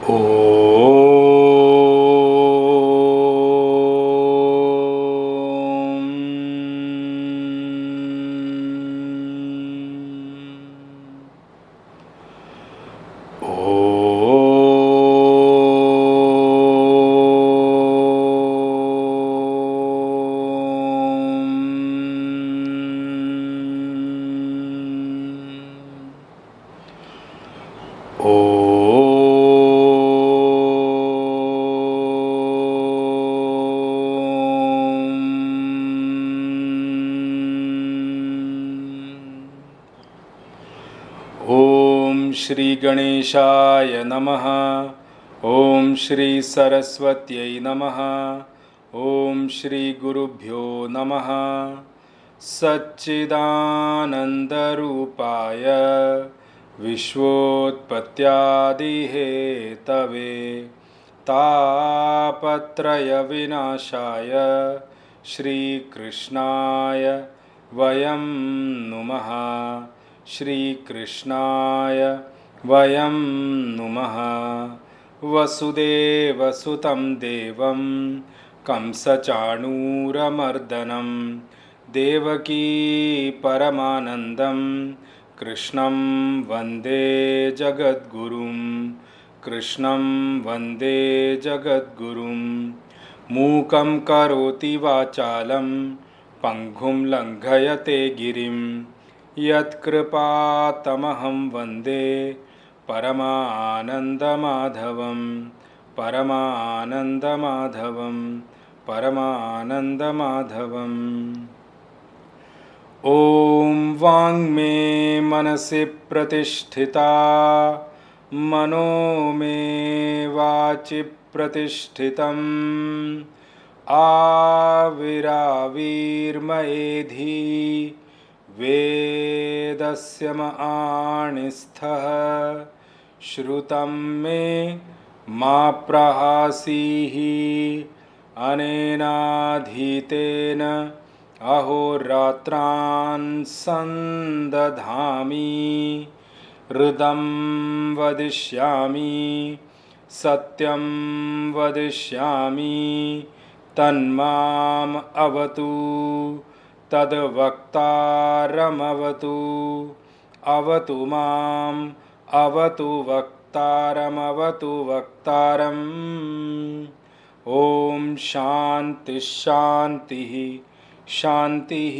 Om. ओम श्री गणेशाय नमः। ओम श्री सरस्वत्यै नमः। ओम श्री गुरुभ्यो नमः। सच्चिदानन्दरूपाय विश्वोत्पत्त्यादिहेतवे तापत्रयविनाशाय श्रीकृष्णाय वयं नुमः। श्रीकृष्णाय वयं नुमः। वसुदेवसुतं देवं कंसचाणूरमर्दनं देवकी परमानन्दं कृष्णं वन्दे जगद्गुरुं। कृष्णं वन्दे जगद्गुरुं। मूकं करोति वाचालं पङ्गुं लङ्घयते गिरिं यत्कृपातमहं वन्दे परमानन्दमाधवं। परमानन्दमाधवं परमानन्दमाधवम्। ॐ वाङ्मे मनसि प्रतिष्ठिता मनो मे वाचि प्रतिष्ठितम् आविराविर्मयेधि वेदस्य माणिस्थः श्रुतं मे मा प्रहासीः अनेनाधीतेन अहोरात्रान् सन्दधामि हृदं वदिष्यामि सत्यं वदिष्यामि तन्माम् अवतु तद्वक्तारमवतु अवतु माम् अवतु वक्तारमवतु वक्तारम्। ॐ शान्तिः शान्तिः शान्तिः।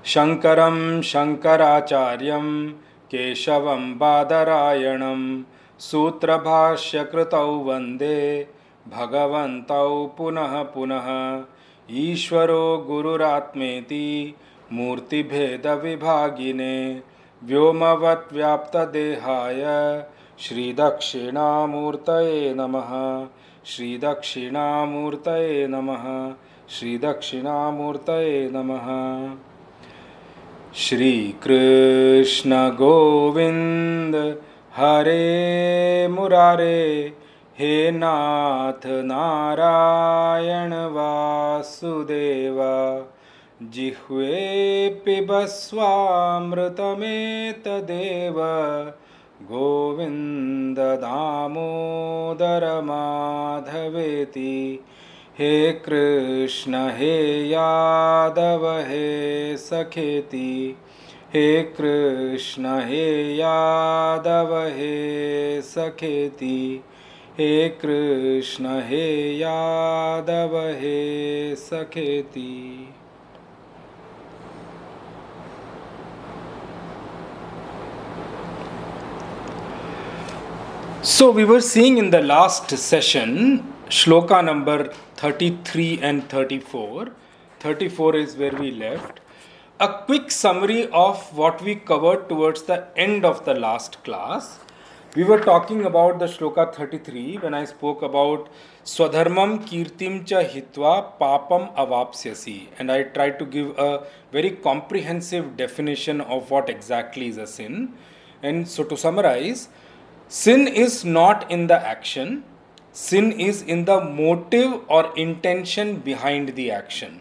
शङ्करं शङ्कराचार्यं केशवं बादरायणं सूत्रभाष्यकृतौ वन्दे भगवन्तौ पुनः पुनः। ईश्वरो गुरुरात्मेति मूर्तिभेदविभागिने व्योमवद्व्याप्तदेहाय श्रीदक्षिणामूर्तये नमः। श्रीदक्षिणामूर्तये नमः। श्रीदक्षिणामूर्तये नमः। श्रीकृष्ण गोविन्द हरे मुरारे हे नाथ नारायण वासुदेव जिह्वे पिबस्वामृतमेतदेव गोविन्द दामोदर माधवेति। हे कृष्ण हे यादव हे सखेति। हे कृष्ण हे यादव हे सखेति। हे कृष्ण हे यादव हे सखेति। So we were seeing in the last session shloka number 33 and 34. 34 is where we left. A quick summary of what we covered towards the end of the last class. We were talking about the shloka 33 when I spoke about Swadharmam kirtim cha hitva papam avapsyasi, and I tried to give a very comprehensive definition of what exactly is a sin. And so to summarize, sin is not in the action, sin is in the motive or intention behind the action.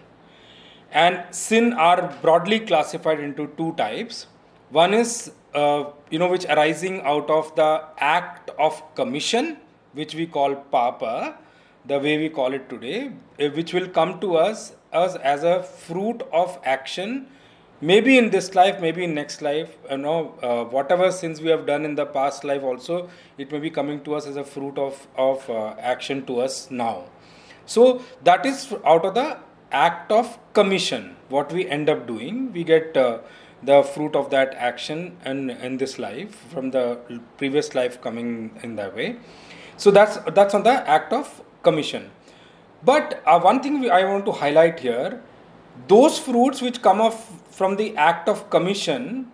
And sin are broadly classified into two types. One is which arising out of the act of commission, which we call papa, the way we call it today, which will come to us as a fruit of action, maybe in this life, maybe in next life, whatever sins we have done in the past life also, it may be coming to us as a fruit of action to us now. So that is out of the act of commission, what we end up doing, we get the fruit of that action and in this life from the previous life coming in that way. So that's on the act of commission. But one thing I want to highlight here, those fruits which come off from the act of commission,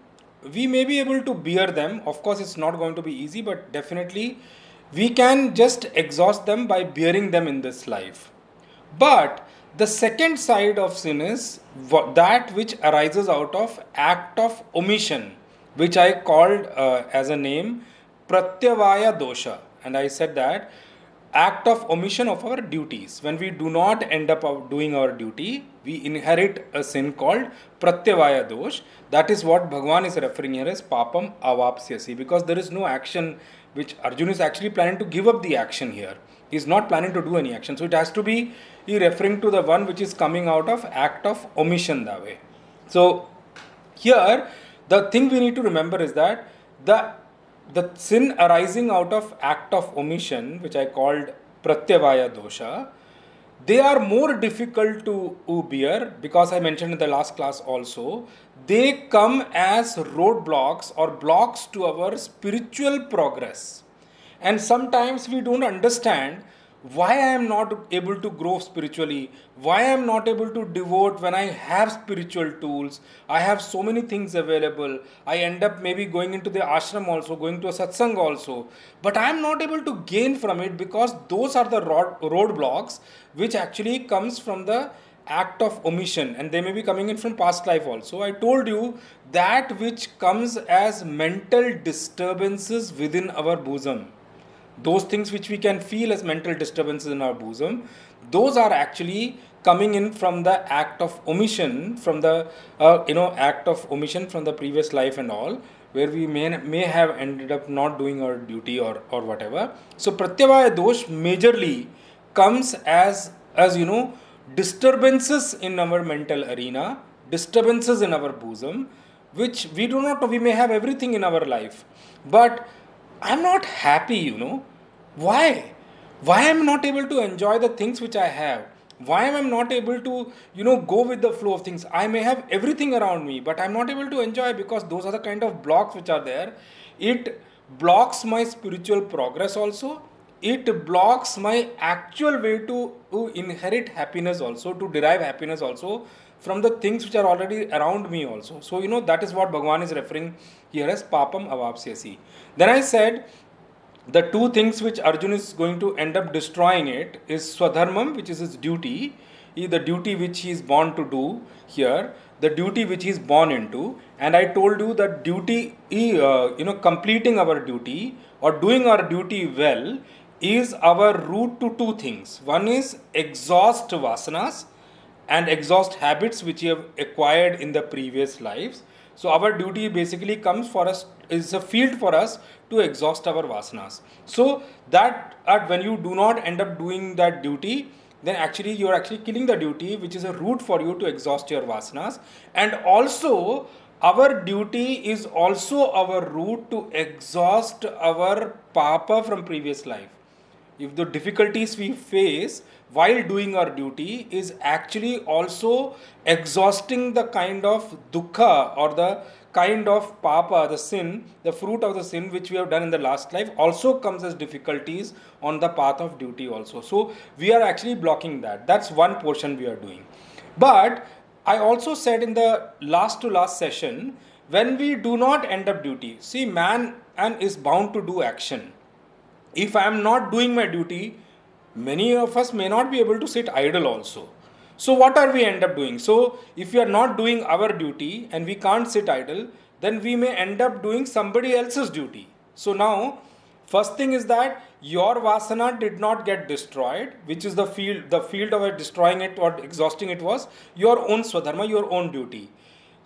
we may be able to bear them. Of course, it's not going to be easy, but definitely we can just exhaust them by bearing them in this life. But the second side of sin is that which arises out of act of omission, which I called as a name Pratyavaya dosha. And I said that act of omission of our duties. When we do not end up doing our duty, we inherit a sin called Pratyavaya dosh. That is what Bhagavan is referring here as Papam Avapsyasi, because there is no action which Arjuna is actually planning to give up the action here. He is not planning to do any action. So it has to be referring to the one which is coming out of act of omission that way. So here the thing we need to remember is that the sin arising out of act of omission, which I called Pratyavaya dosha, they are more difficult to bear, because I mentioned in the last class also, they come as roadblocks or blocks to our spiritual progress. And sometimes we don't understand why I am not able to grow spiritually, why I am not able to devote when I have spiritual tools, I have so many things available, I end up maybe going into the ashram also, going to a satsang also, but I am not able to gain from it, because those are the roadblocks which actually comes from the act of omission, and they may be coming in from past life also. I told you that which comes as mental disturbances within our bosom, those things which we can feel as mental disturbances in our bosom, those are actually coming in from the act of omission, from the act of omission from the previous life and all, where we may have ended up not doing our duty or whatever. So Pratyavaya dosh majorly comes as disturbances in our mental arena, disturbances in our bosom, which we do not know. We may have everything in our life, but I'm not happy, Why? Why am I not able to enjoy the things which I have? Why am I not able to, go with the flow of things? I may have everything around me, but I'm not able to enjoy, because those are the kind of blocks which are there. It blocks my spiritual progress also. It blocks my actual way to inherit happiness also, to derive happiness also from the things which are already around me also. So, that is what Bhagavan is referring here as Papam Avapsyasi. Then I said, the two things which Arjuna is going to end up destroying it is Swadharmam, which is his duty, the duty which he is born to do here, the duty which he is born into. And I told you that duty, completing our duty or doing our duty well is our route to two things. One is exhaust vasanas and exhaust habits which you have acquired in the previous lives. So our duty basically comes for us, is a field for us to exhaust our vasanas. So that when you do not end up doing that duty, then actually you are actually killing the duty, which is a route for you to exhaust your vasanas. And also our duty is also our route to exhaust our papa from previous life. If the difficulties we face while doing our duty is actually also exhausting the kind of dukkha or the kind of papa, the sin, the fruit of the sin which we have done in the last life, also comes as difficulties on the path of duty also. So we are actually blocking that. That's one portion we are doing. But I also said in the last to last session, when we do not end up duty, see, man is bound to do action. If I am not doing my duty, many of us may not be able to sit idle also. So what are we end up doing? So if we are not doing our duty and we can't sit idle, then we may end up doing somebody else's duty. So now, first thing is that your vasana did not get destroyed, which is the field of destroying it or exhausting it was your own swadharma, your own duty.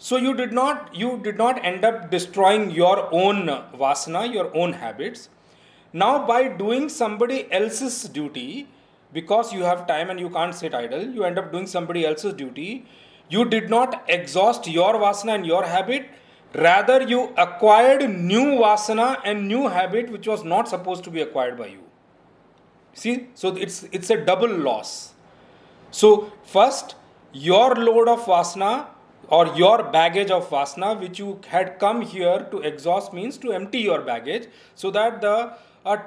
So you did not end up destroying your own vasana, your own habits. Now by doing somebody else's duty, because you have time and you can't sit idle, you end up doing somebody else's duty. You did not exhaust your vasana and your habit. Rather, you acquired new vasana and new habit which was not supposed to be acquired by you. See, so it's a double loss. So first, your load of vasana or your baggage of vasana which you had come here to exhaust means to empty your baggage, so that the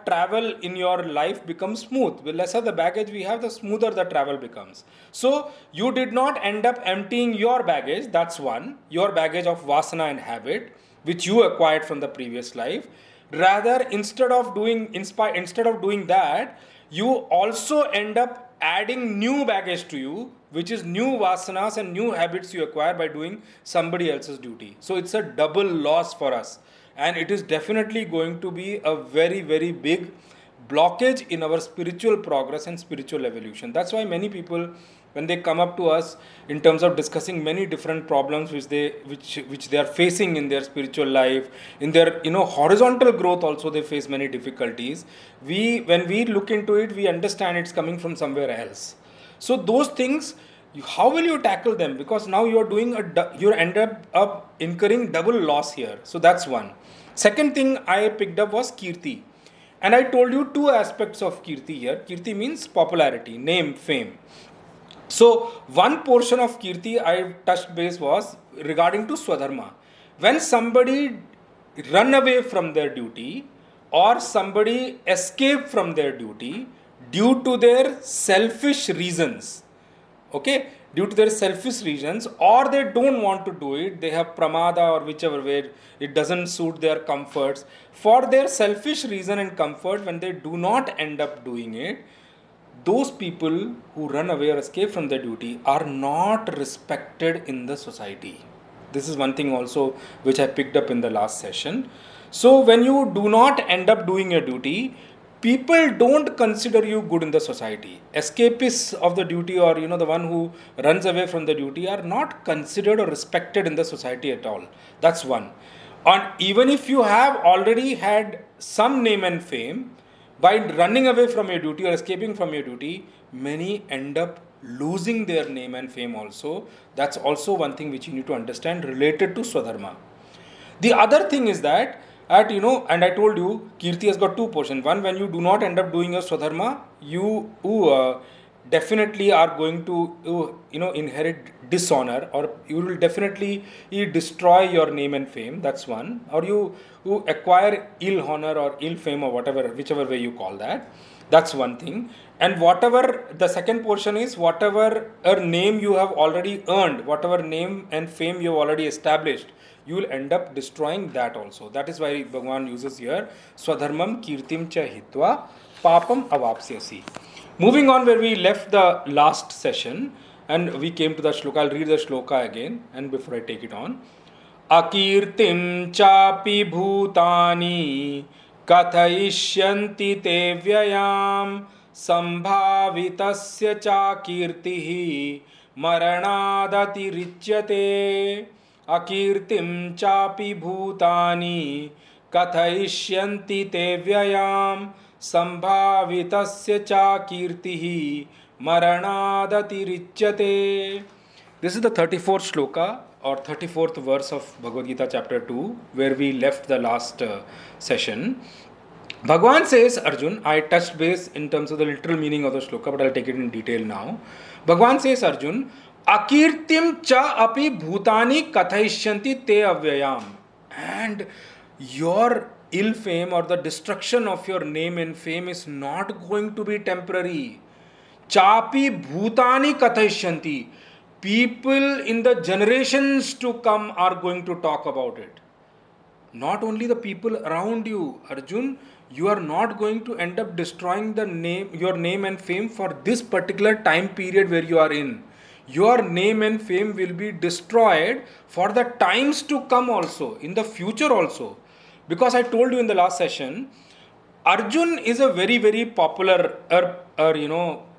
travel in your life becomes smooth. The lesser the baggage we have, the smoother the travel becomes. So you did not end up emptying your baggage, that's one, your baggage of vasana and habit which you acquired from the previous life. Rather, instead of doing that, you also end up adding new baggage to you, which is new vasanas and new habits you acquire by doing somebody else's duty. So it's a double loss for us, and it is definitely going to be a very, very big blockage in our spiritual progress and spiritual evolution. That's why many people, when they come up to us in terms of discussing many different problems which they are facing in their spiritual life, in their horizontal growth also they face many difficulties. When we look into it, we understand it's coming from somewhere else. So those things, how will you tackle them? Because now you end up incurring double loss here. So that's one. Second thing I picked up was kirti. And I told you two aspects of kirti here. Kirti means popularity, name, fame. So one portion of kirti I touched base was regarding to swadharma. When somebody run away from their duty or somebody escape from their duty due to their selfish reasons, okay, due to their selfish reasons, or they don't want to do it, they have pramada or whichever way, it doesn't suit their comforts. For their selfish reason and comfort, when they do not end up doing it, those people who run away or escape from their duty are not respected in the society. This is one thing also which I picked up in the last session. So when you do not end up doing your duty, people don't consider you good in the society. Escapists of the duty, or the one who runs away from the duty, are not considered or respected in the society at all. That's one. And even if you have already had some name and fame, by running away from your duty or escaping from your duty, many end up losing their name and fame also. That's also one thing which you need to understand related to Swadharma. The other thing is that, and I told you, Kirti has got two portions. One, when you do not end up doing your Swadharma, you definitely are going to inherit dishonor, or you will definitely destroy your name and fame. That's one. Or you acquire ill honor or ill fame, or whichever way you call that. That's one thing. And whatever the second portion is, whatever name you have already earned, whatever name and fame you have already established, you will end up destroying that also. That is why Bhagavan uses here Swadharmam kirtim cha hitva papam avapsyasi. Moving on where we left the last session, and we came to the shloka. I'll read the shloka again, and before I take it on. Akirtim chapi bhutani kathayishyanti te vyayam sambhavitasya cha kirtihi maranadati richyate. Akirtim chapi bhutani kathayishyanti te vyayam sambhavitasya cha kirtihi maranadati richyate. This is the 34th shloka or 34th verse of Bhagavad Gita Chapter 2, where we left the last session. Bhagavan says, Arjun, I touched base in terms of the literal meaning of the shloka, but I'll take it in detail now. Bhagavan says, Arjun, Akirtim cha api bhutani kathayishyanti te avyayam. And your ill fame or the destruction of your name and fame is not going to be temporary. Chapi bhutani kathayishyanti. People in the generations to come are going to talk about it. Not only the people around you, Arjun, you are not going to end up destroying your name and fame for this particular time period where you are in. Your name and fame will be destroyed for the times to come also, in the future also. Because I told you in the last session, Arjun is a very, very popular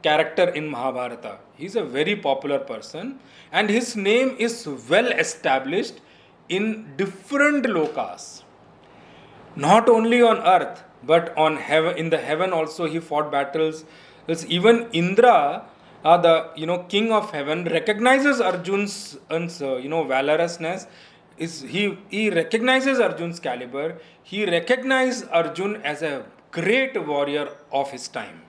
character in Mahabharata. He's a very popular person, and his name is well established in different lokas. Not only on earth, but on heaven. In the heaven also, he fought battles. There's even Indra, the king of heaven, recognizes Arjun's valorousness. He recognizes Arjun's caliber. He recognizes Arjun as a great warrior of his time.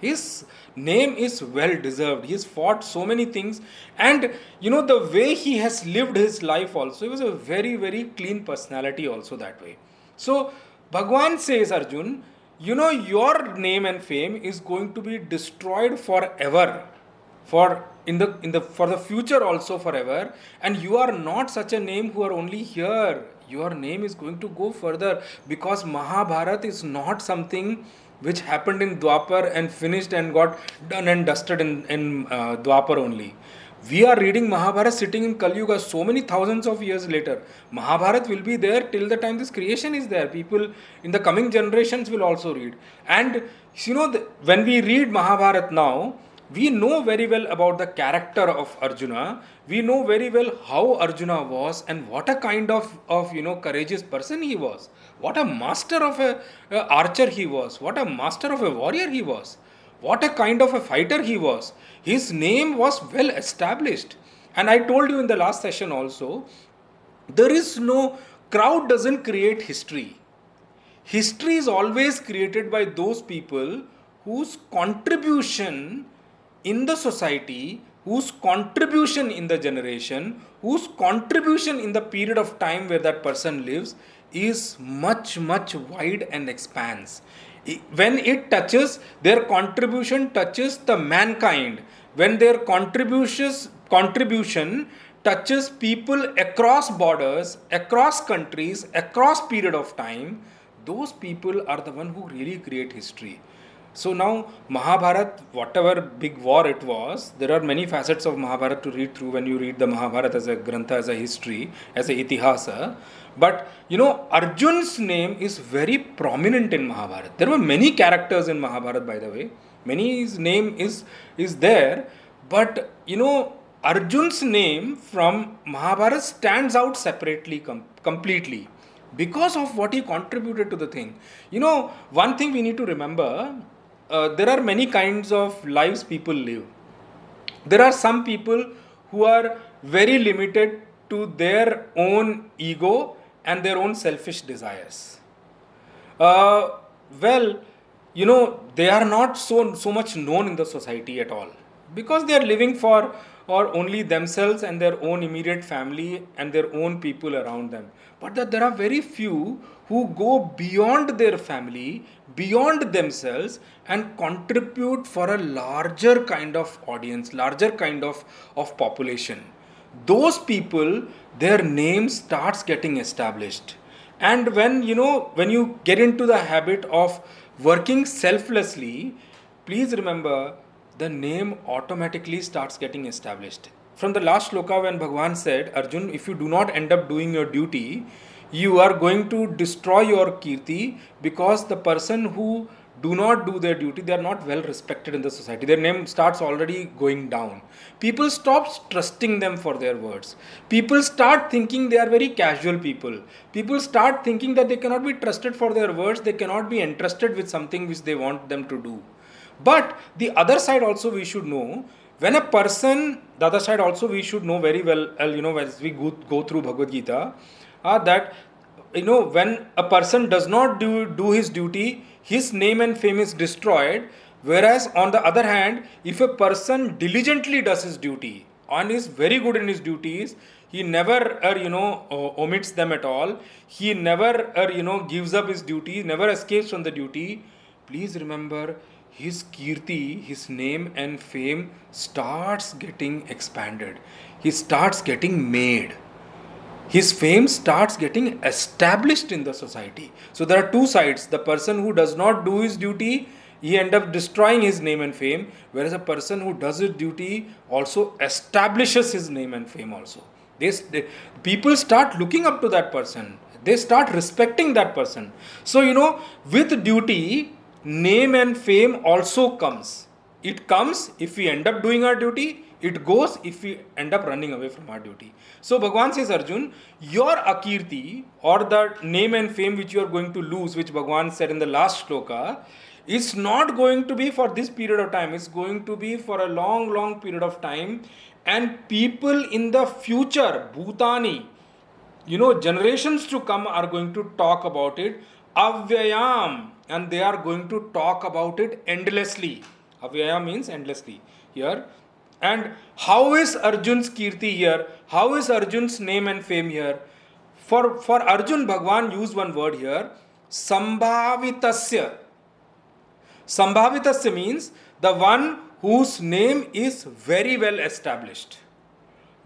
His name is well deserved. He's fought so many things, and the way he has lived his life also, he was a very, very clean personality also that way. So Bhagwan says, Arjun, your name and fame is going to be destroyed forever, for the future also forever, and you are not such a name who are only here. Your name is going to go further, because Mahabharata is not something which happened in Dwapar and finished and got done and dusted in Dwapar only. We are reading Mahabharata sitting in Kali Yuga so many thousands of years later. Mahabharata will be there till the time this creation is there. People in the coming generations will also read. And when we read Mahabharata now, we know very well about the character of Arjuna. We know very well how Arjuna was and what a kind of courageous person he was. What a master of a archer he was. What a master of a warrior he was. What a kind of a fighter he was. His name was well established. And I told you in the last session also, crowd doesn't create history. History is always created by those people whose contribution in the society, whose contribution in the generation, whose contribution in the period of time where that person lives is much, much wide and expands. When it touches, their contribution touches the mankind. When their contribution touches people across borders, across countries, across period of time, those people are the one who really create history. So now Mahabharata, whatever big war it was, there are many facets of Mahabharata to read through when you read the Mahabharata as a grantha, as a history, as a itihasa. But Arjun's name is very prominent in Mahabharata. There were many characters in Mahabharata, by the way. His name is there. But Arjun's name from Mahabharata stands out separately, completely, because of what he contributed to the thing. One thing we need to remember, there are many kinds of lives people live. There are some people who are very limited to their own ego and their own selfish desires. They are not so much known in the society at all, because they are living for only themselves and their own immediate family and their own people around them. But there are very few who go beyond their family, beyond themselves, and contribute for a larger kind of audience, larger kind of population. Those people, their name starts getting established. And when you get into the habit of working selflessly, please remember, the name automatically starts getting established. From the last shloka, when Bhagwan said, Arjun, if you do not end up doing your duty, you are going to destroy your kirti, because the person who do not do their duty, they are not well respected in the society. Their name starts already going down. People stop trusting them for their words. People start thinking they are very casual people. People start thinking that they cannot be trusted for their words. They cannot be entrusted with something which they want them to do. But the other side also we should know, when a person, the other side also we should know very well, as we go through Bhagavad Gita, that when a person does not do his duty, his name and fame is destroyed. Whereas on the other hand, if a person diligently does his duty and is very good in his duties, he never omits them at all. He never gives up his duty, never escapes from the duty. Please remember, his kirti, his name and fame starts getting expanded. He starts getting made. His fame starts getting established in the society. So there are two sides. The person who does not do his duty, he ends up destroying his name and fame. Whereas a person who does his duty also establishes his name and fame also. People start looking up to that person. They start respecting that person. So, with duty, name and fame also comes. it comes if we end up doing our duty, it goes if we end up running away from our duty. So Bhagavan says, Arjun, your akirti or the name and fame which you are going to lose, which Bhagavan said in the last shloka, is not going to be for this period of time. It's going to be for a long, long period of time. And people in the future, Bhutani, generations to come are going to talk about it. Avyayam. And they are going to talk about it endlessly. Avyayam means endlessly here. And how is Arjun's kirti here? How is Arjun's name and fame here? For Arjun, Bhagwan used one word here. Sambhavitasya. Sambhavitasya means the one whose name is very well established.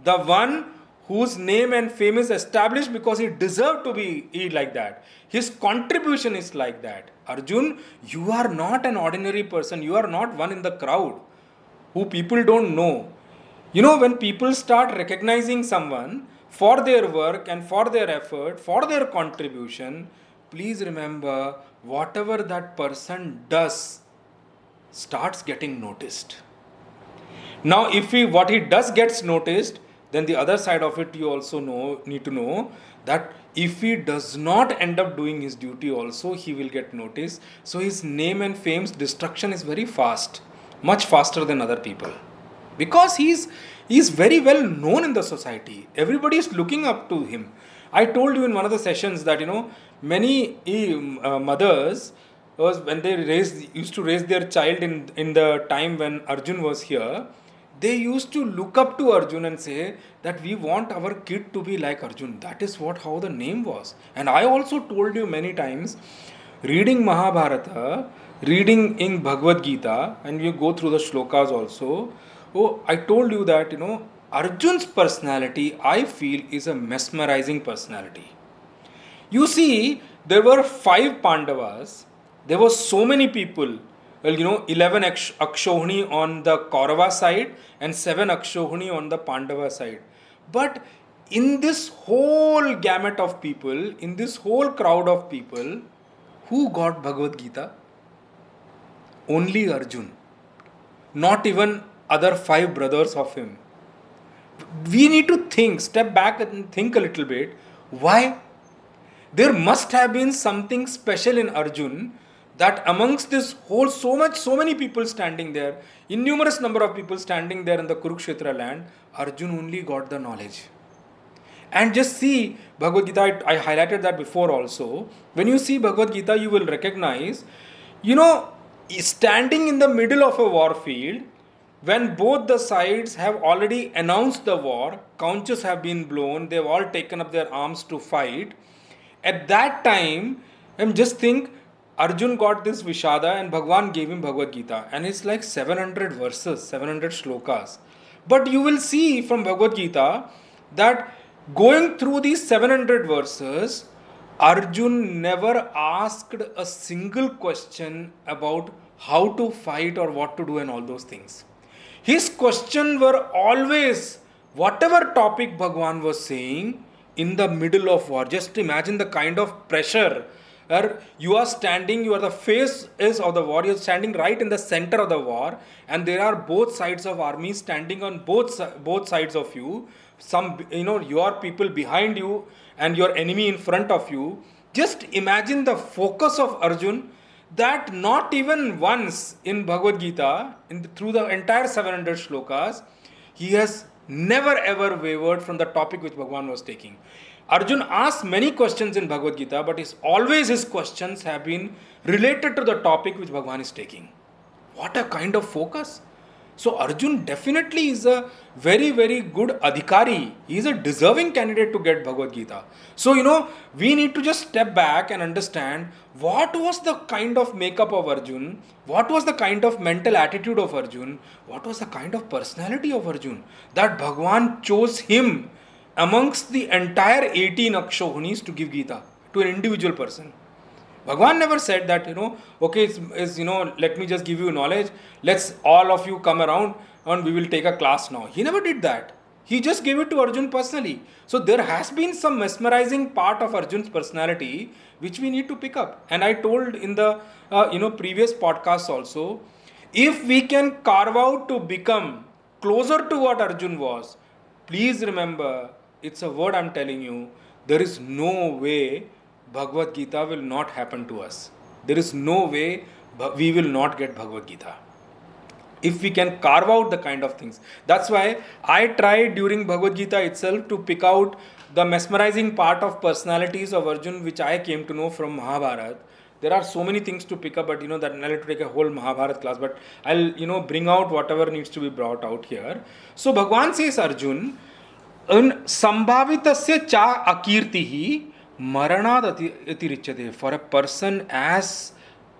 The one whose name and fame is established because he deserved to be like that. His contribution is like that. Arjun, you are not an ordinary person. You are not one in the crowd who people don't know. When people start recognizing someone for their work and for their effort, for their contribution, please remember, whatever that person does starts getting noticed. Now, if what he does gets noticed, then the other side of it you also need to know that if he does not end up doing his duty also, he will get noticed. So his name and fame's destruction is very fast, much faster than other people. Because he's very well known in the society. Everybody is looking up to him. I told you in one of the sessions that, many mothers, when they used to raise their child in the time when Arjun was here, they used to look up to Arjun and say that we want our kid to be like Arjun. That is how the name was. And I also told you many times, reading Mahabharata, reading in Bhagavad Gita, and you go through the shlokas also, I told you that, Arjun's personality, I feel, is a mesmerizing personality. You see, there were 5 Pandavas, there were so many people. 11 Akshohini on the Kaurava side and 7 Akshohini on the Pandava side. But in this whole gamut of people, in this whole crowd of people, who got Bhagavad Gita? Only Arjun. Not even other 5 brothers of him. We need to step back and think a little bit. Why? There must have been something special in Arjun that amongst this whole, so many people standing there, innumerous number of people standing there in the Kurukshetra land, Arjun only got the knowledge. And just see Bhagavad Gita, I highlighted that before also. When you see Bhagavad Gita, you will recognize, standing in the middle of a war field, when both the sides have already announced the war, conches have been blown, they've all taken up their arms to fight. At that time, just think, Arjun got this Vishada and Bhagwan gave him Bhagavad Gita. And it's like 700 verses, 700 shlokas. But you will see from Bhagavad Gita that going through these 700 verses, Arjun never asked a single question about how to fight or what to do and all those things. His questions were always, whatever topic Bhagwan was saying, in the middle of war. Just imagine the kind of pressure. You are standing, you are the face of the war, you are standing right in the center of the war, and there are both sides of army standing on both sides of you. Your people behind you and your enemy in front of you. Just imagine the focus of Arjun, that not even once in Bhagavad Gita, through the entire 700 shlokas, he has never ever wavered from the topic which Bhagwan was taking. Arjun asked many questions in Bhagavad Gita, but always his questions have been related to the topic which Bhagwan is taking. What a kind of focus! So Arjun definitely is a very, very good adhikari. He is a deserving candidate to get Bhagavad Gita. So, we need to just step back and understand what was the kind of makeup of Arjun, what was the kind of mental attitude of Arjun, what was the kind of personality of Arjun, that Bhagwan chose him amongst the entire 18 Akshohunis to give Gita to an individual person. Bhagwan never said that, let me just give you knowledge, let's all of you come around and we will take a class now. He never did that. He just gave it to Arjun personally. So there has been some mesmerizing part of Arjun's personality which we need to pick up. And I told in the previous podcast also, If we can carve out to become closer to what Arjun was, please remember, it's a word I'm telling you, there is no way Bhagavad Gita will not happen to us. There is no way we will not get Bhagavad Gita. If we can carve out the kind of things. That's why I tried during Bhagavad Gita itself to pick out the mesmerizing part of personalities of Arjun, which I came to know from Mahabharata. There are so many things to pick up, but that I'll have to take a whole Mahabharata class, but I'll bring out whatever needs to be brought out here. So Bhagwan says Arjun, in sambhavitasya cha akirtihi maranad atirichyate. For a person as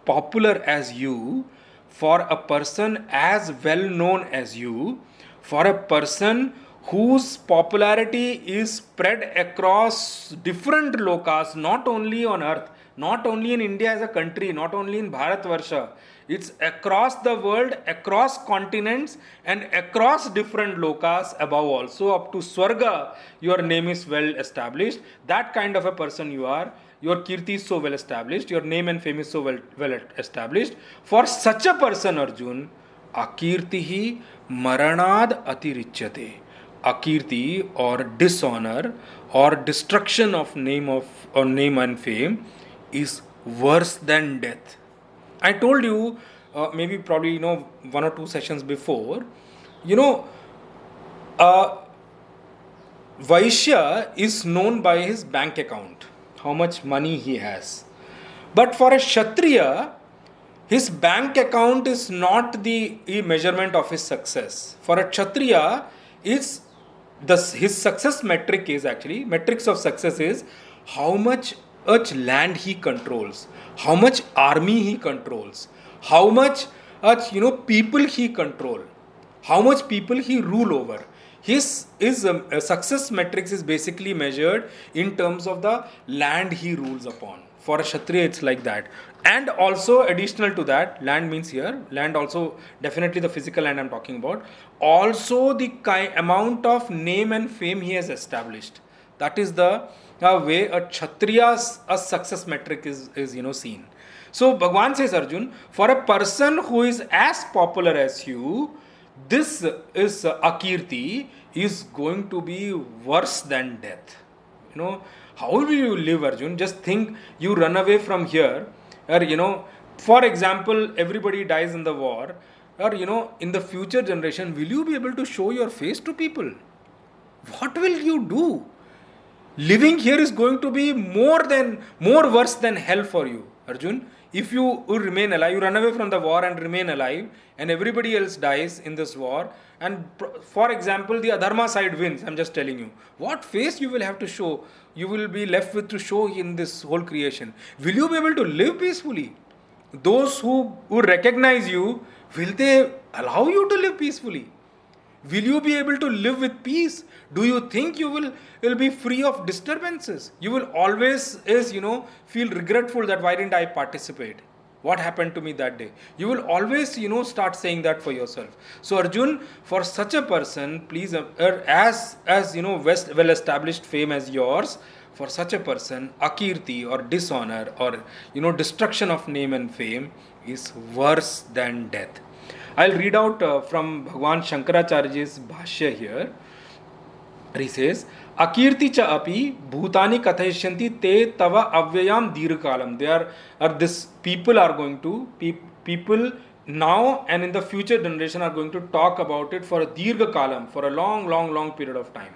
popular as you, for a person as well known as you, for a person whose popularity is spread across different lokas, not only on earth, not only in India as a country, not only in Bharatvarsha, it's across the world, across continents, and across different lokas above also, up to Swarga, your name is well established. That kind of a person you are. Your kirti is so well established, your name and fame is so well established. For such a person, Arjun, akirtihi maranad atirichyate. Akirti or dishonor or destruction of name and fame is worse than death. I told you probably 1 or 2 sessions before, Vaishya is known by his bank account, how much money he has. But for a Kshatriya, his bank account is not the measurement of his success. For a Kshatriya, his success metric is actually, metrics of success is how much land he controls, how much army he controls, how much people he control, how much people he rule over. His success metrics is basically measured in terms of the land he rules upon. For a Kshatriya, it's like that. And also, additional to that, land means here, land also, definitely the physical land I'm talking about, also the amount of name and fame he has established. That is the way a Kshatriya's success metric is seen. So, Bhagwan says, Arjun, for a person who is as popular as you, this is akirti is going to be worse than death. How will you live, Arjun? Just think, you run away from here, or for example, everybody dies in the war, or in the future generation, will you be able to show your face to people? What will you do? Living here is going to be more worse than hell for you, Arjun. If you remain alive, you run away from the war and remain alive, and everybody else dies in this war, and for example, the adharma side wins, I'm just telling you, what face you will have to show, you will be left with to show in this whole creation. Will you be able to live peacefully? Those who recognize you, will they allow you to live peacefully? Will you be able to live with peace? Do you think you will be free of disturbances? You will always feel regretful that why didn't I participate? What happened to me that day? You will always start saying that for yourself. So Arjun, for such a person, please, as well established fame as yours, for such a person, akirti or dishonor or destruction of name and fame is worse than death. I'll read out from Bhagwan Shankaracharya's Bhashya here. He says, Akirti cha api bhutani kathayishyanti te tava avyayam dirghakalam. This people are going to, people now and in the future generation are going to talk about it for a dirghakalam, for a long period of time.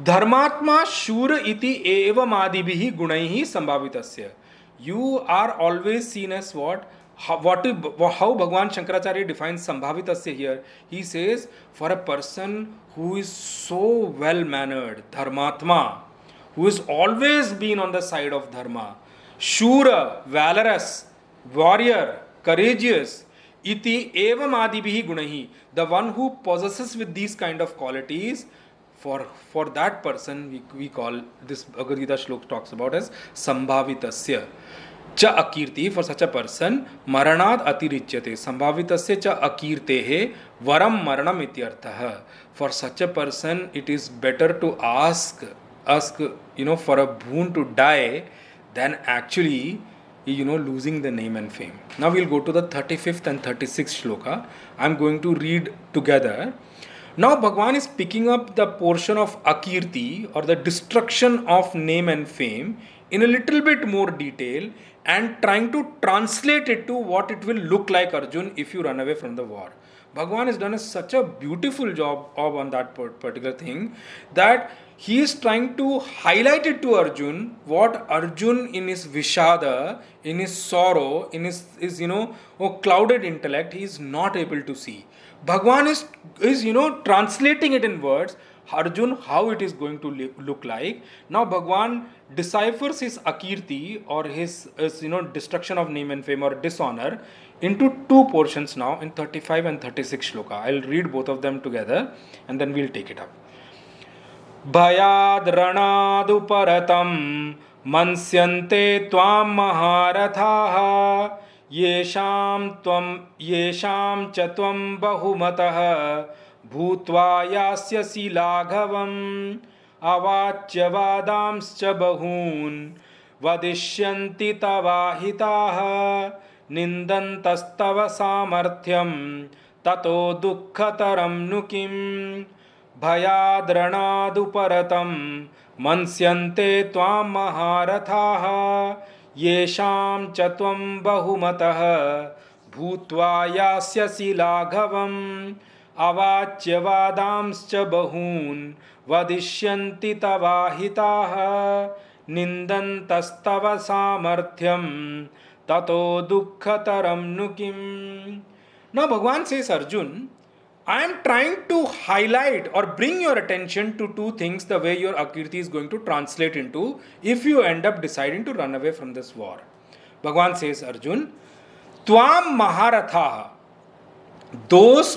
Dharmatma shura iti evam adibihi gunaihi sambhavitasya. You are always seen as what? How Bhagwan Shankaracharya defines Sambhavitasya here. He says, for a person who is so well-mannered, Dharmatma, who has always been on the side of Dharma, Shura, valorous, warrior, courageous, iti evam adibihi gunahi, the one who possesses with these kind of qualities, for that person we call, this Bhagavad Gita Shlok talks about as Sambhavitasya. Cha akirti, for such a person, maranad atirichyate. Sambhavitasya cha akirtehe varam maranam ityartha. For such a person, it is better to ask for a boon to die than actually losing the name and fame. Now we'll go to the 35th and 36th shloka. I'm going to read together. Now Bhagwan is picking up the portion of Akirti, or the destruction of name and fame, in a little bit more detail, and trying to translate it to what it will look like, Arjun, if you run away from the war. Bhagwan has done such a beautiful job on that particular thing, that he is trying to highlight it to Arjun, what Arjun in his Vishada, in his sorrow, in his clouded intellect, he is not able to see. Bhagwan is translating it in words, Arjun, how it is going to look like. Now Bhagwan deciphers his Akirti, or his destruction of name and fame, or dishonor, into two portions now, in 35 and 36 shloka. I'll read both of them together and then we'll take it up. Bhayad ranadu paratam mansyante tvam maharathaha yesham cha tvam bahumatah bhutva yasyasi laghavam avachya vadamscha bahun vadishyanti tavahitaha nindantastava samarthyam tato dukkhataram nukim bhayadranadu paratam mansyante tvam maharathaha yesham cha tvam bahumatah bhutva yasyasi laghavam avachya vadamscha bahun vadishyanti tavahitaha nindantastava samarthyam tato dukkhataram nukim. Now Bhagwan says, Arjun, I am trying to highlight or bring your attention to two things, the way your Akirti is going to translate into if you end up deciding to run away from this war. Bhagwan says, Arjun, Tvam Maharatha, those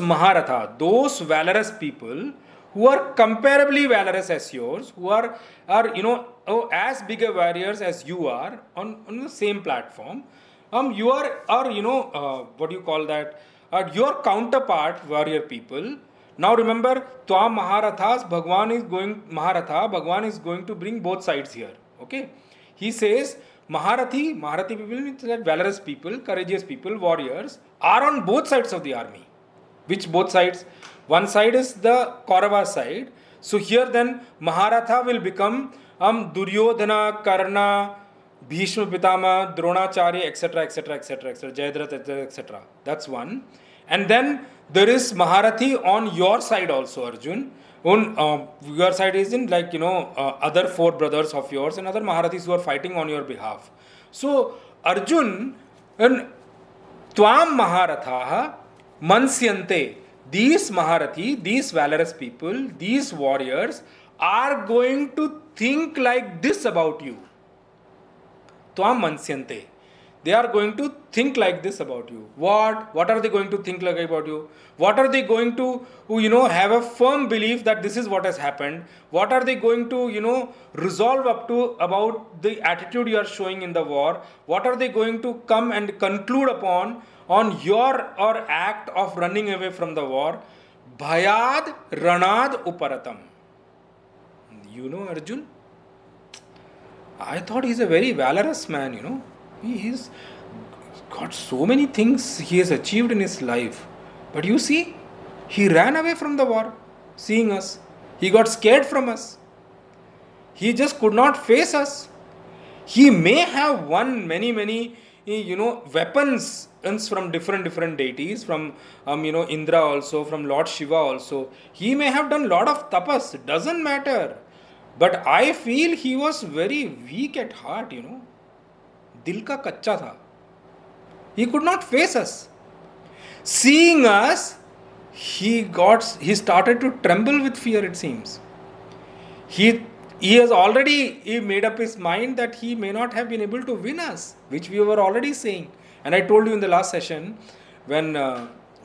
valorous people who are comparably valorous as yours, who are as big a warriors as you are on the same platform, you are what do you call that? Your counterpart warrior people. Now remember, Tvam Maharathas, Bhagwan is going to bring both sides here. Okay, he says Maharathi people means that valorous people, courageous people, warriors are on both sides of the army. Which both sides? One side is the Kaurava side. So here then Maharatha will become Duryodhana, Karna, Bhishma Pitama, Dronacharya, etc., Jayadratha, etc. That's one. And then there is Maharathi on your side also, Arjun. On your side is in other four brothers of yours and other Maharathis who are fighting on your behalf. So Arjun and Tvam Maharatha Mansyante, these Maharathi, these valorous people, these warriors are going to think like this about you. Tvam mansyante. They are going to think like this about you. What are they going to think like about you? What are they going to, have a firm belief that this is what has happened? What are they going to, resolve up to about the attitude you are showing in the war? What are they going to come and conclude upon on your act of running away from the war? Bhayad ranad uparatam. Arjun, I thought he's a very valorous man, He's got so many things he has achieved in his life. But you see, he ran away from the war, seeing us. He got scared from us. He just could not face us. He may have won many, weapons from different deities, from, Indra also, from Lord Shiva also. He may have done lot of tapas. It doesn't matter. But I feel he was very weak at heart, Dil ka kacha tha. He could not face us. Seeing us, he started to tremble with fear, it seems. He has already made up his mind that he may not have been able to win us, which we were already saying. And I told you in the last session, when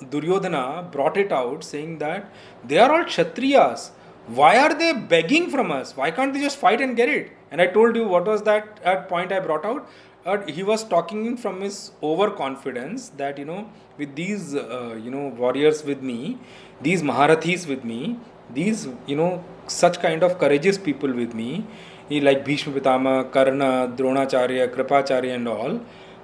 Duryodhana brought it out, saying that they are all Kshatriyas. Why are they begging from us? Why can't they just fight and get it? And I told you what was that point I brought out. He was talking from his overconfidence that, with these, warriors with me, these Maharathis with me, these, such kind of courageous people with me, like Bhishma Pitama, Karna, Dronacharya, Kripacharya and all,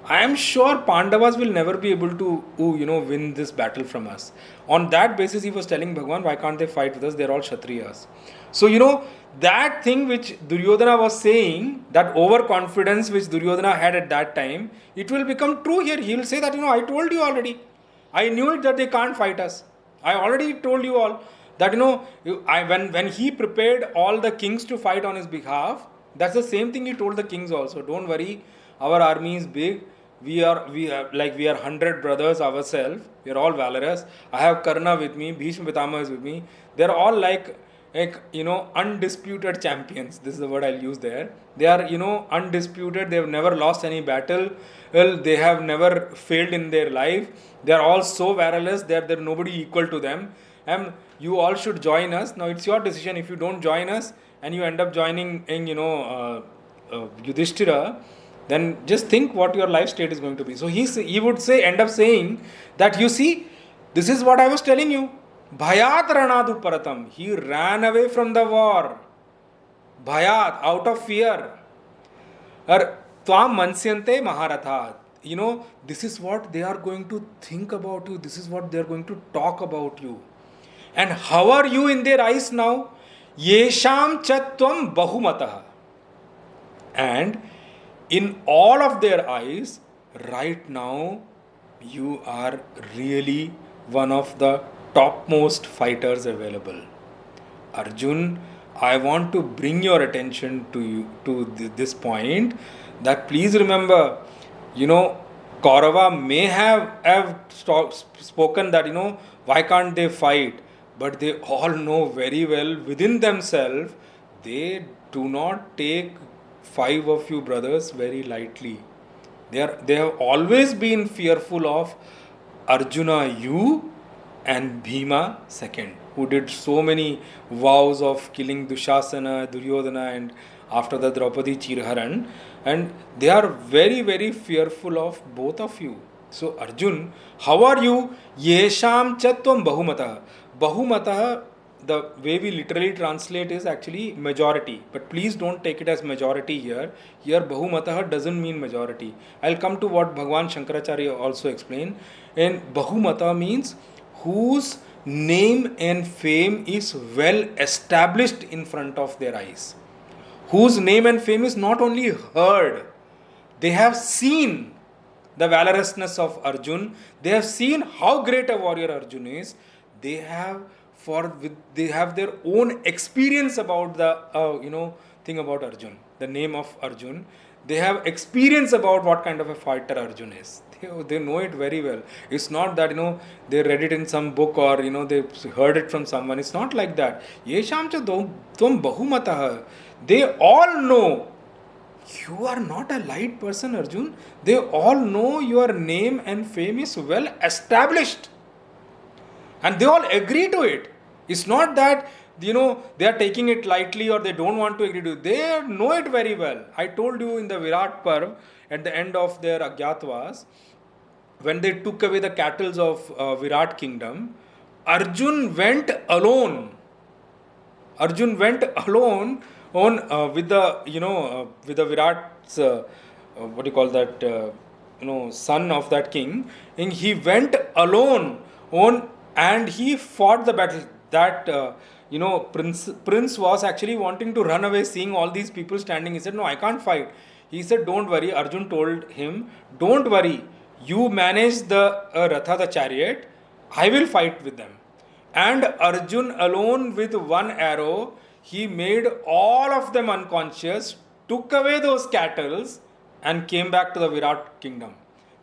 I am sure Pandavas will never be able to, win this battle from us. On that basis, he was telling Bhagwan, why can't they fight with us? They're all Kshatriyas. So, that thing which Duryodhana was saying, that overconfidence which Duryodhana had at that time, it will become true here. He will say that, I told you already. I knew it that they can't fight us. I already told you all that, when he prepared all the kings to fight on his behalf, that's the same thing he told the kings also. Don't worry, our army is big. We are 100 brothers ourselves. We are all valorous. I have Karna with me. Bhishma Pitama is with me. They are all like undisputed champions. This is the word I'll use there. They are undisputed. They have never lost any battle. Well, they have never failed in their life. They are all so valorous that there nobody equal to them. And you all should join us. Now it's your decision. If you don't join us and you end up joining in Yudhishthira, then just think what your life state is going to be. So he would end up saying that, you see, this is what I was telling you. Bhayat ranadu paratam. He ran away from the war. Bhayat, out of fear. Or tvam mansyante maharatha. This is what they are going to think about you. This is what they are going to talk about you. And how are you in their eyes now? Yesham chatvam bahumataha. And in all of their eyes, right now, you are really one of the topmost fighters available. Arjun, I want to bring your attention to this point, that please remember, Kaurava may have spoken that, why can't they fight? But they all know very well within themselves, they do not take 5 of you brothers very lightly. They have always been fearful of Arjuna, you, and Bhima second, who did so many vows of killing Dushasana, Duryodhana, and after the Draupadi Chirharan, and they are very, very fearful of both of you. So Arjun, how are you? Yesham chatvam bahumata. Bahumata, the way we literally translate is actually majority, but please don't take it as majority here. Here Bahumataha doesn't mean majority. I'll come to what Bhagwan Shankaracharya also explained. And Bahumata means whose name and fame is well established in front of their eyes. Whose name and fame is not only heard, they have seen the valorousness of Arjun. They have seen how great a warrior Arjun is. They have their own experience about the thing about Arjun, the name of Arjun. They have experience about what kind of a fighter Arjun is. They know it very well. It's not that they read it in some book or they heard it from someone. It's not like that. Yesham cha tum bahumataha. They all know you are not a light person, Arjun. They all know your name and fame is well established. And they all agree to it. It's not that, they are taking it lightly or they don't want to agree to it. They know it very well. I told you in the Virat Parv, at the end of their Agyatwas, when they took away the cattle of Virat kingdom, Arjun went alone. Arjun went alone on with the Virat's son of that king, and he went alone on and he fought the battle. That prince was actually wanting to run away, seeing all these people standing. He said, no, I can't fight. He said, don't worry. Arjun told him, don't worry. You manage the Ratha, the chariot. I will fight with them. And Arjun alone with one arrow, he made all of them unconscious, took away those cattle and came back to the Virat kingdom.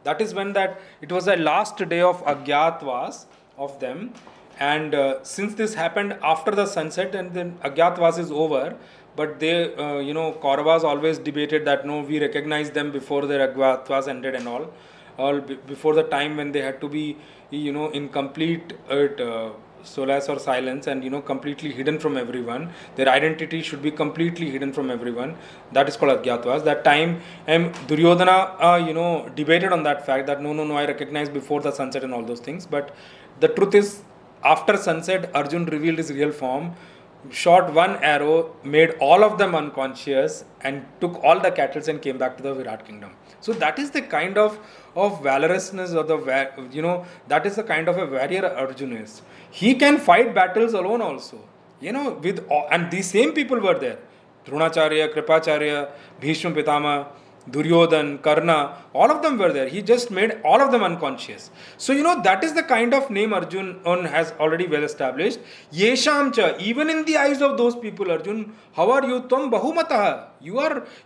That is when it was the last day of Agyatwas of them. And since this happened after the sunset and then Agyatwas is over, but they, Kauravas always debated that no, we recognize them before their Agyatwas ended and all before the time when they had to be, in complete solace or silence and, completely hidden from everyone. Their identity should be completely hidden from everyone. That is called Agyatwas. That time, Duryodhana, debated on that fact that no, I recognize before the sunset and all those things. But the truth is, after sunset, Arjun revealed his real form. shot one arrow, made all of them unconscious, and took all the cattle and came back to the Virat kingdom. So that is the kind of valorousness, or that is the kind of a warrior Arjuna is. He can fight battles alone also. And these same people were there. Dronacharya, Kripacharya, Bhishma Pitama, Duryodhan, Karna, all of them were there. He just made all of them unconscious. So, that is the kind of name Arjun has already well established. Yeshamcha, even in the eyes of those people, Arjun, how are you? Tvam Bahumataha.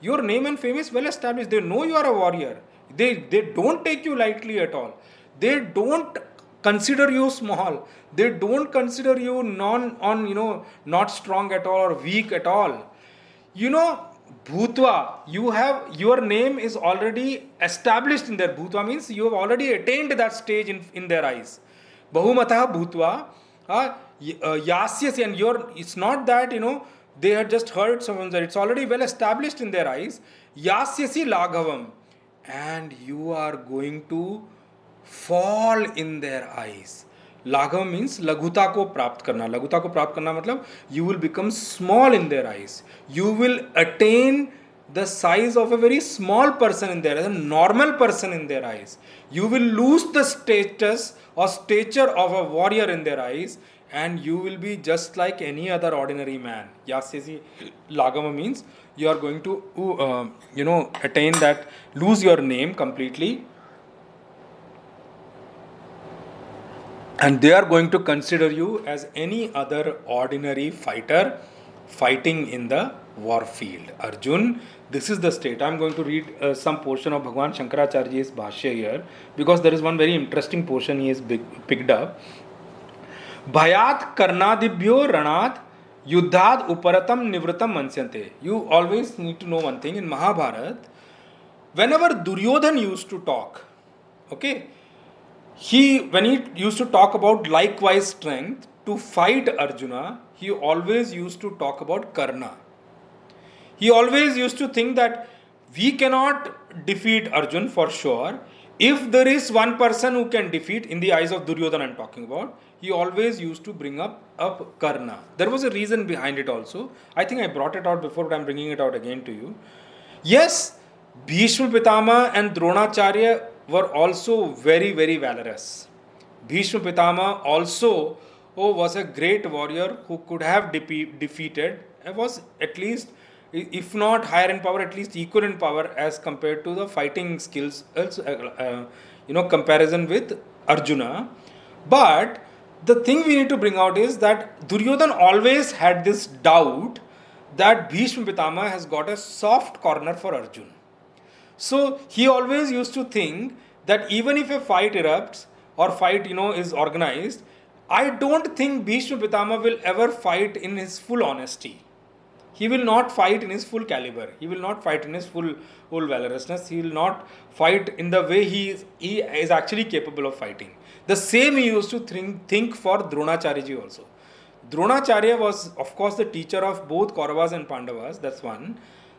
Your name and fame is well established. They know you are a warrior. They don't take you lightly at all. They don't consider you small. They don't consider you not strong at all or weak at all. Bhutva, your name is already established in there. Bhutva means you have already attained that stage in their eyes. Bahumataha Bhutva, Yasyasi, and it's not that, they had just heard someone say, it's already well established in their eyes. Yasyasi Laghavam, and you are going to fall in their eyes. Laghav means laghuta ko prapt karna. Laghuta ko prapt karna matlab you will become small in their eyes. You will attain the size of a very small person in their eyes, a normal person in their eyes. You will lose the status or stature of a warrior in their eyes, and you will be just like any other ordinary man. Yasyasi Lagava means you are going to attain that, lose your name completely. And they are going to consider you as any other ordinary fighter fighting in the war field. Arjun, this is the state. I am going to read some portion of Bhagwan Shankaracharya's Bhashya here, because there is one very interesting portion he has picked up. Bhayat karnadibhyo ranat yuddhad uparatam nivratam mansyante. You always need to know one thing. In Mahabharata, whenever Duryodhan used to talk, okay, when he used to talk about likewise strength to fight Arjuna, he always used to talk about Karna. He always used to think that we cannot defeat Arjun for sure. If there is one person who can defeat, in the eyes of Duryodhana I'm talking about, he always used to bring up Karna. There was a reason behind it also. I think I brought it out before, but I'm bringing it out again to you. Yes, Bhishma Pitama and Dronacharya were also very, very valorous. Bhishma Pitama also was a great warrior who could have defeated, was at least, if not higher in power, at least equal in power as compared to the fighting skills, comparison with Arjuna. But the thing we need to bring out is that Duryodhan always had this doubt that Bhishma Pitama has got a soft corner for Arjuna. So he always used to think that even if a fight erupts or fight is organized, I don't think Bhishma Pitama will ever fight in his full honesty. He will not fight in his full caliber. He will not fight in his full valorousness. He will not fight in the way he is actually capable of fighting. The same he used to think for Dronacharya also. Dronacharya was, of course, the teacher of both Kauravas and Pandavas. That's one.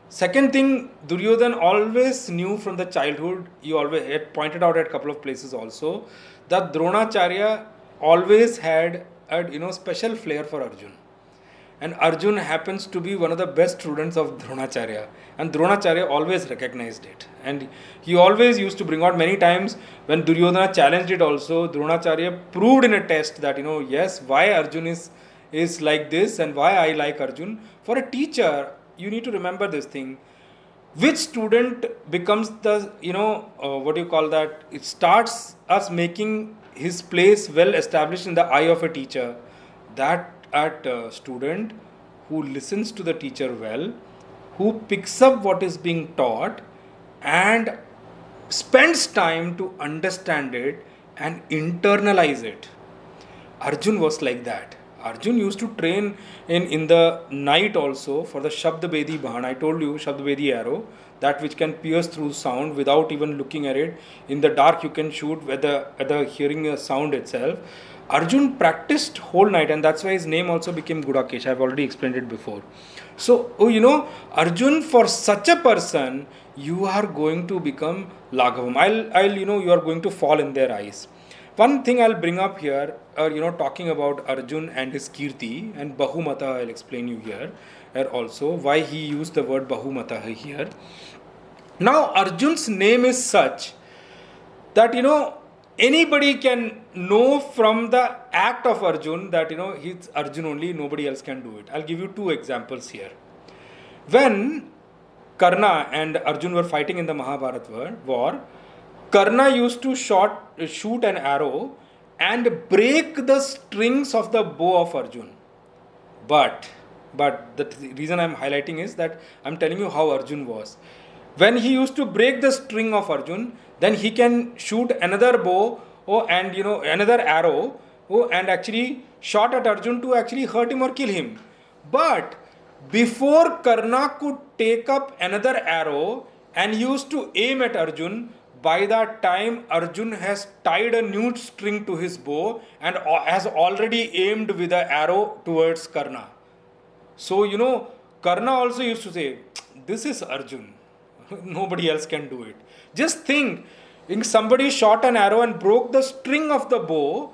Second thing, Duryodhan always knew from the childhood, he always had pointed out at a couple of places also, that Dronacharya always had a special flair for Arjun. And Arjun happens to be one of the best students of Dronacharya. And Dronacharya always recognized it. And he always used to bring out many times when Duryodhana challenged it also, Dronacharya proved in a test that, yes, why Arjun is like this and why I like Arjun. For a teacher, you need to remember this thing. Which student becomes the, it starts us making his place well established in the eye of a teacher. That student who listens to the teacher well, who picks up what is being taught and spends time to understand it and internalize it. Arjun was like that. Arjun used to train in the night also for the Shabdabedi Bahan. I told you, Shabdabedi arrow, that which can pierce through sound without even looking at it. In the dark you can shoot at the hearing a sound itself. Arjun practiced whole night, and that's why his name also became Gudakesh. I've already explained it before. So, Arjun, for such a person, you are going to become Laghavam. You are going to fall in their eyes. one thing I'll bring up here, talking about Arjun and his Kirti and Bahumata, I'll explain you here also why he used the word Bahumata here. Now, Arjun's name is such that, anybody can know from the act of Arjun that, he's Arjun only, nobody else can do it. I'll give you two examples here. When Karna and Arjun were fighting in the Mahabharata war, Karna used to shoot an arrow and break the strings of the bow of Arjun. But the reason I'm highlighting is that I'm telling you how Arjun was. When he used to break the string of Arjun, then he can shoot another bow and another arrow and actually shot at Arjun to actually hurt him or kill him. But before Karna could take up another arrow and used to aim at Arjun, by that time Arjun has tied a new string to his bow and has already aimed with the arrow towards Karna. So, Karna also used to say, this is Arjun. Nobody else can do it. Just think, if somebody shot an arrow and broke the string of the bow,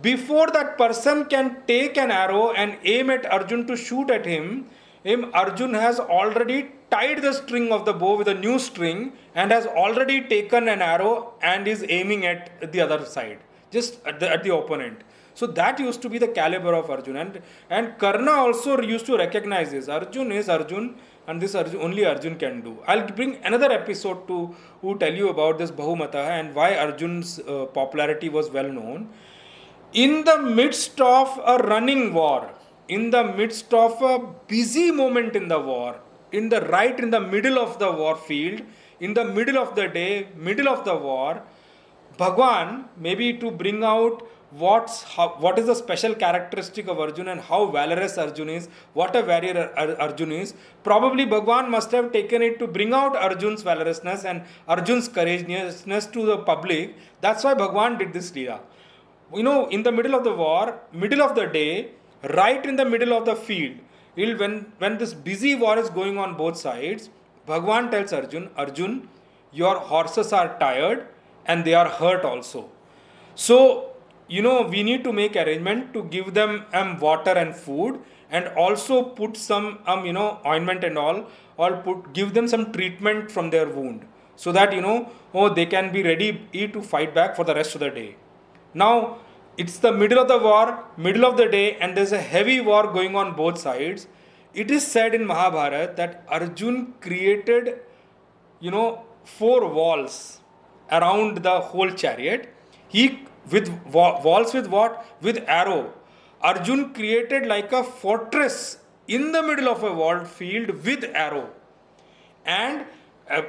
before that person can take an arrow and aim at Arjun to shoot at him, Arjun has already tied the string of the bow with a new string and has already taken an arrow and is aiming at the other side, just at the opponent. So that used to be the caliber of Arjun. And Karna also used to recognize this. Arjun is Arjun, and this only Arjun can do. I'll bring another episode to tell you about this Bahumata and why Arjun's popularity was well known. In the midst of a running war, in the midst of a busy moment in the war, in the middle of the war field, in the middle of the day, middle of the war, Bhagwan, maybe to bring out what is the special characteristic of Arjun and how valorous Arjun is, what a warrior Arjun is, probably Bhagwan must have taken it to bring out Arjun's valorousness and Arjun's courageousness to the public. That's why Bhagwan did this Leela. In the middle of the war, middle of the day, right in the middle of the field, when this busy war is going on both sides, Bhagwan tells Arjun, Arjun, your horses are tired and they are hurt also. So, we need to make arrangement to give them water and food and also put some, ointment and all, or give them some treatment from their wound so that, they can be ready to fight back for the rest of the day. Now, it's the middle of the war, middle of the day, and there's a heavy war going on both sides. It is said in Mahabharata that Arjun created, 4 walls around the whole chariot. With walls with what? With arrow. Arjun created like a fortress in the middle of a walled field with arrow. And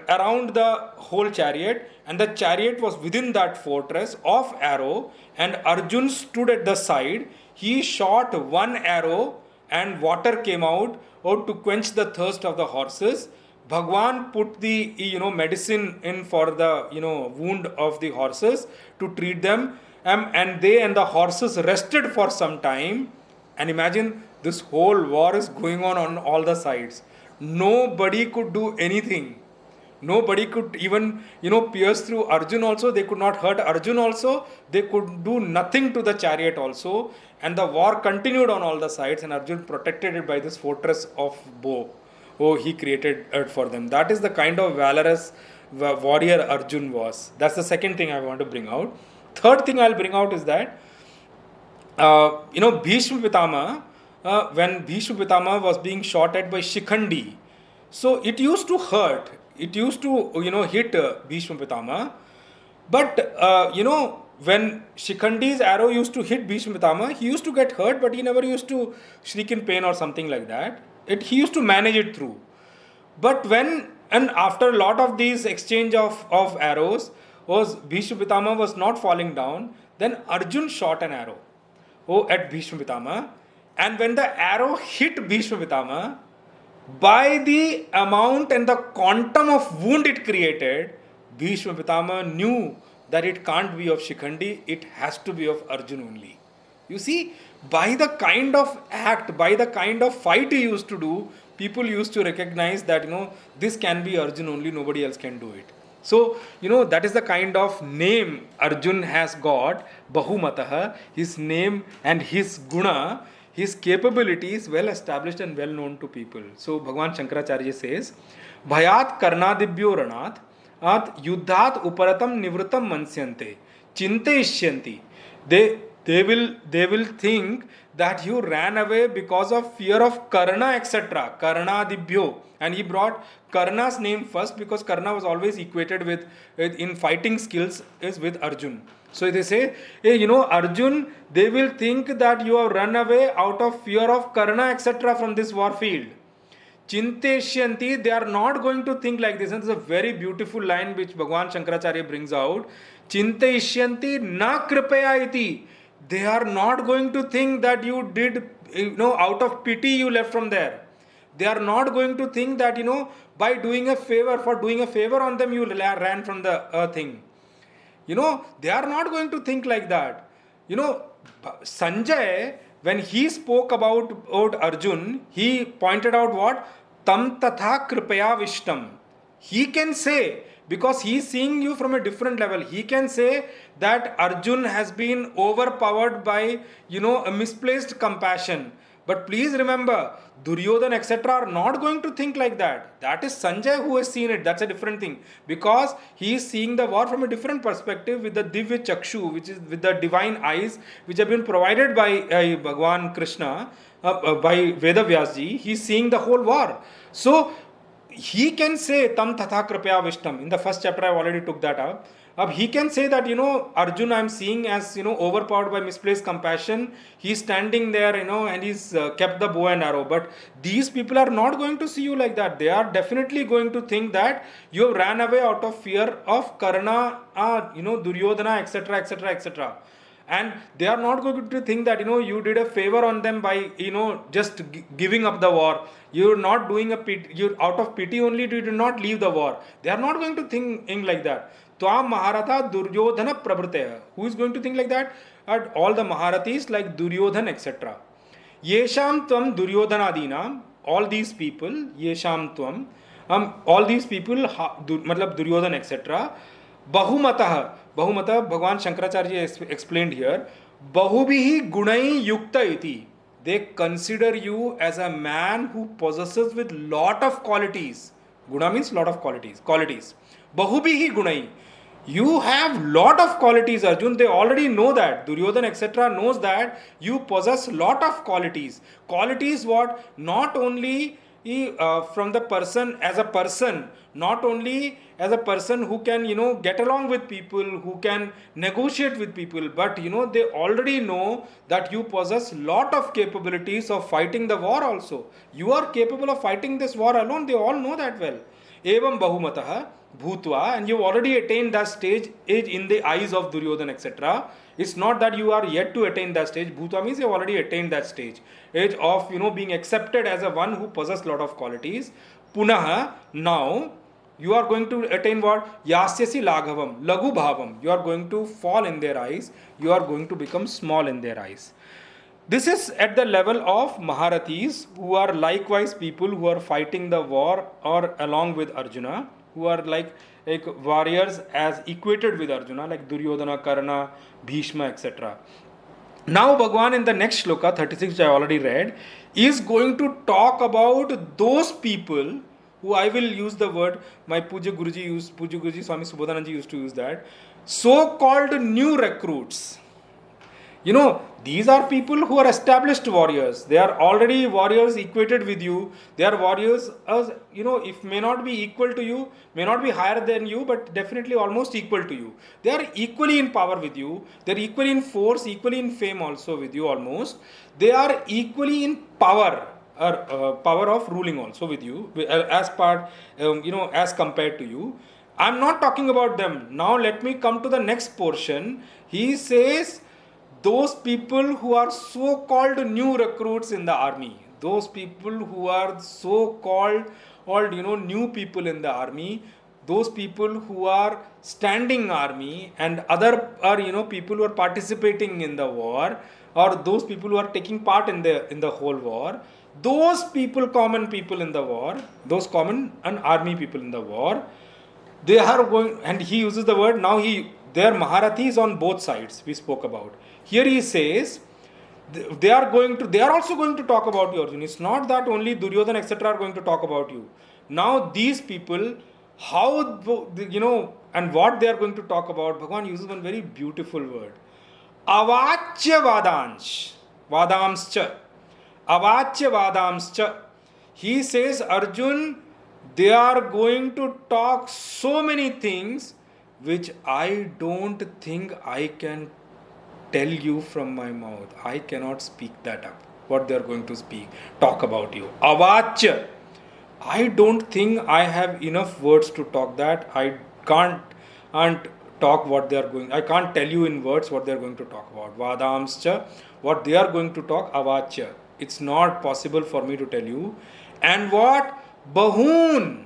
around the whole chariot, and the chariot was within that fortress of arrow, and Arjun stood at the side. He shot one arrow and water came out to quench the thirst of the horses. Bhagwan put the medicine in for the wound of the horses to treat them, and the horses rested for some time. And imagine, this whole war is going on all the sides. Nobody could do anything. Nobody could even pierce through Arjun also. They could not hurt Arjun also. They could do nothing to the chariot also. And the war continued on all the sides, and Arjun protected it by this fortress of bow. He created it for them. That is the kind of valorous warrior Arjun was. That's the second thing I want to bring out. Third thing I'll bring out is that, Bhishma Pitama, when Bhishma Pitama was being shot at by Shikhandi, so it used to hurt. It used to, hit Bhishma Pitama. But, when Shikhandi's arrow used to hit Bhishma Pitama, he used to get hurt, but he never used to shriek in pain or something like that. He used to manage it through. But after a lot of these exchange of arrows, Bhishma Pitama was not falling down, then Arjun shot an arrow at Bhishma Pitama. And when the arrow hit Bhishma Pitama, by the amount and the quantum of wound it created, Bhishma Pitama knew that it can't be of Shikhandi, it has to be of Arjun only. You see, by the kind of act, by the kind of fight he used to do, people used to recognize that, this can be Arjun only, nobody else can do it. So, that is the kind of name Arjun has got, Bahumataha, his name and his guna, his capability is well established and well known to people. So, Bhagavan Shankaracharya says, Bhayat Karnadibhyo Ranat, At Yuddhat Uparatam Nivrutam Mansyante, Chintayishyanti. They will think that you ran away because of fear of Karna, etc. Karnadibhyo. And he brought Karna's name first because Karna was always equated with in fighting skills is with Arjun. So they say, hey, Arjun, they will think that you have run away out of fear of Karna, etc. from this war field. Chinteshyanti, they are not going to think like this. And this is a very beautiful line which Bhagavan Shankaracharya brings out. Chinteshyanti na kripaya iti. They are not going to think that you did, out of pity you left from there. They are not going to think that, by doing a favor on them, you ran from the thing. They are not going to think like that. Sanjay, when he spoke about Arjun, he pointed out what? Tam tatha kripaya vishtam. He can say, because he is seeing you from a different level, he can say that Arjun has been overpowered by, a misplaced compassion. But please remember, Duryodhan, etc. are not going to think like that. That is Sanjay who has seen it. That's a different thing. Because he is seeing the war from a different perspective with the Divya Chakshu, which is with the divine eyes, which have been provided by Bhagwan Krishna, by Veda Vyasji. He is seeing the whole war. So, he can say, Tam Tatha Kripaya Vishtam. In the first chapter, I already took that up. He can say that, Arjun I am seeing as, overpowered by misplaced compassion. He's standing there, and he's kept the bow and arrow. But these people are not going to see you like that. They are definitely going to think that you have ran away out of fear of Karna, Duryodhana, etc., etc., etc. And they are not going to think that, you did a favor on them by, just giving up the war. You're not doing you're out of pity only, you did not leave the war. They are not going to think like that. Tvam Maharatha Duryodhana Prabhritaya. Who is going to think like that? All the Maharathis like Duryodhan, etc. Yesham Tvam Duryodhanadinam. All these people, Yesham Tvam, all these people, matlab Duryodhan, etc. Bahumataha. Bahumata, Bhagavan Shankaracharya explained here. Bahubihi Gunai Yukta iti. They consider you as a man who possesses with lot of qualities. Guna means lot of qualities. Bahubihi Gunai. You have lot of qualities, Arjun. They already know that. Duryodhan, etc. knows that you possess lot of qualities. Qualities what? Not only from the person as a person, not only as a person who can, get along with people, who can negotiate with people, but, they already know that you possess lot of capabilities of fighting the war also. You are capable of fighting this war alone. They all know that well. Evam Bahumataha Bhutva, and you've already attained that stage in the eyes of Duryodhan, etc. It's not that you are yet to attain that stage. Bhutva means you've already attained that stage. Age of, being accepted as a one who possesses lot of qualities. Punaha, now, you are going to attain what? Yasyasi Laghavam, Lagu Bhavam. You are going to fall in their eyes. You are going to become small in their eyes. This is at the level of Maharathis, who are likewise people who are fighting the war or along with Arjuna, who are like warriors as equated with Arjuna, like Duryodhana, Karna, Bhishma, etc. Now Bhagwan in the next shloka, 36, which I already read, is going to talk about those people who, I will use the word, my Puja Guruji Swami Subodhananji used to use that, so-called new recruits. These are people who are established warriors. They are already warriors equated with you. They are warriors, if may not be equal to you, may not be higher than you, but definitely almost equal to you. They are equally in power with you. They are equally in force, equally in fame also with you almost. They are equally in power, power of ruling also with you, as compared to you. I am not talking about them. Now let me come to the next portion. He says, those people who are so-called new recruits in the army, those people who are so-called new people in the army, those people who are standing army and other are people who are participating in the war, or those people who are taking part in the whole war, those people, common people in the war, those common and army people in the war, They are going, and he uses the word, now their Maharathis on both sides, we spoke about. Here he says, they are also going to talk about you, Arjun. It's not that only Duryodhana, etc. are going to talk about you. Now these people, how, and what they are going to talk about, Bhagavan uses one very beautiful word. Avachya vadansh, vadamscha. Avachya vadamscha. He says, Arjun, they are going to talk so many things which I don't think I can tell you from my mouth. I cannot speak that up. What they are going to talk about you. Avachya. I don't think I have enough words to talk that. I can't talk what they are going. I can't tell you in words what they are going to talk about. Vadamscha. What they are going to talk. Avachya. It's not possible for me to tell you. And what? Bahoon.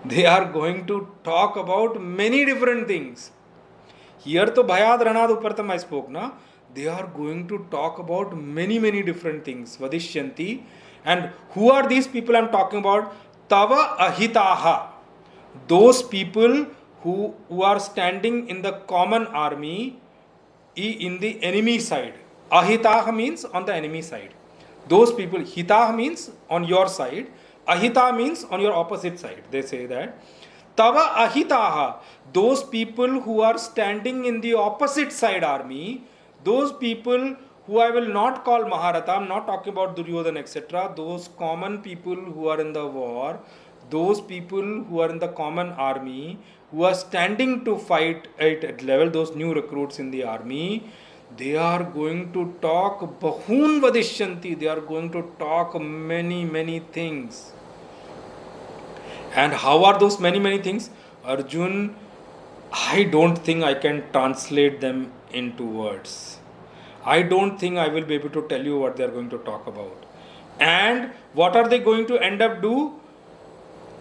They are going to talk about many different things. Here to Bhayad Ranad Upartam I spoke, na? They are going to talk about many different things. Vadishyanti. And who are these people I am talking about? Tava ahitaha. Those people who are standing in the common army in the enemy side. Ahitaha means on the enemy side. Those people, hitaha means on your side. Ahita means on your opposite side. They say that. Tava ahitaha. Those people who are standing in the opposite side army, those people who I will not call Maharatha, I am not talking about Duryodhana, etc. Those common people who are in the war, those people who are in the common army, who are standing to fight at level, those new recruits in the army, they are going to talk Bahoon Vadishyanti. They are going to talk many things. And how are those many things? Arjun, I don't think I can translate them into words. I don't think I will be able to tell you what they are going to talk about. And what are they going to end up do?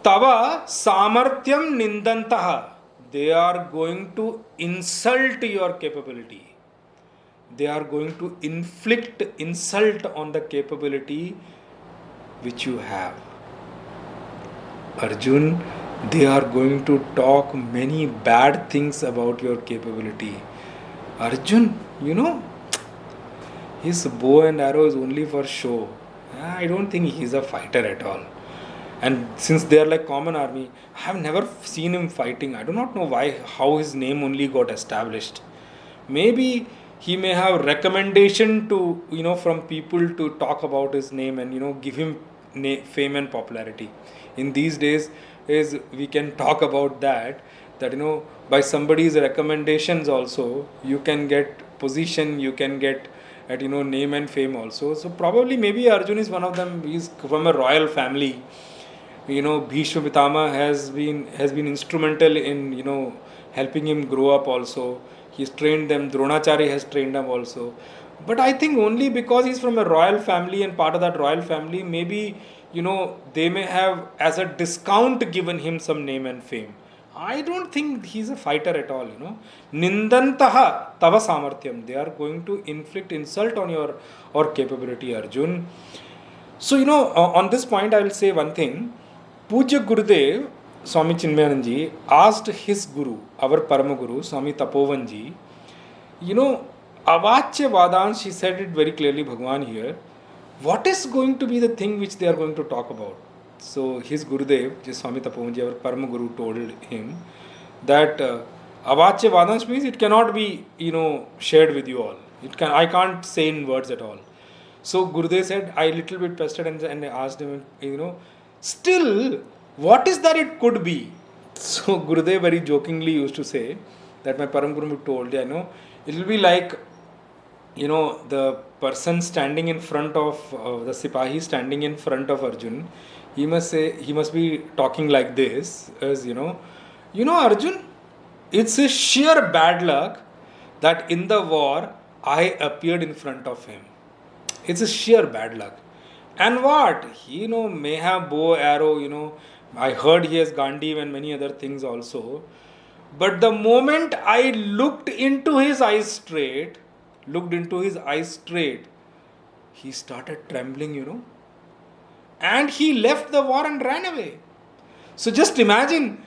Tava samarthyam nindantaha. They are going to insult your capability. They are going to inflict insult on the capability which you have. Arjun, they are going to talk many bad things about your capability. Arjun, his bow and arrow is only for show. I don't think he is a fighter at all. And since they are like common army, I have never seen him fighting. I do not know how his name only got established. Maybe he may have recommendation to, from people to talk about his name and, give him fame and popularity. In these days, we can talk about that by somebody's recommendations also, you can get position, you can get at name and fame also. So probably maybe Arjun is one of them. He's from a royal family. Bhishma Pitama has been instrumental in helping him grow up also. He's trained them. Dronacharya has trained them also. But I think only because he's from a royal family and part of that royal family, maybe they may have as a discount given him some name and fame. I don't think he's a fighter at all, Nindantaha tava samarthyam. They are going to inflict insult on your capability, Arjun. So, on this point, I will say one thing. Pujya Gurudev, Swami Chinmayananji, asked his guru, our Paramaguru, Swami Tapovanji, Avachya Vadans, she said it very clearly, Bhagwan here, what is going to be the thing which they are going to talk about? So his Gurudev, just Swami Tapovanji, our Paramaguru, told him that Avachya Vadans means it cannot be, shared with you all. I can't say in words at all. So Gurudev said, I little bit pestered and asked him, still, what is that it could be? So Gurudev very jokingly used to say that my Paramaguru told, it will be like, the person standing in front of, the Sipahi standing in front of Arjun, he must be talking like this, as Arjun, it's a sheer bad luck that in the war, I appeared in front of him. It's a sheer bad luck. And what? He, may have bow, arrow, I heard he has Gandhi and many other things also. But the moment I looked into his eyes straight, he started trembling, and he left the war and ran away. So just imagine,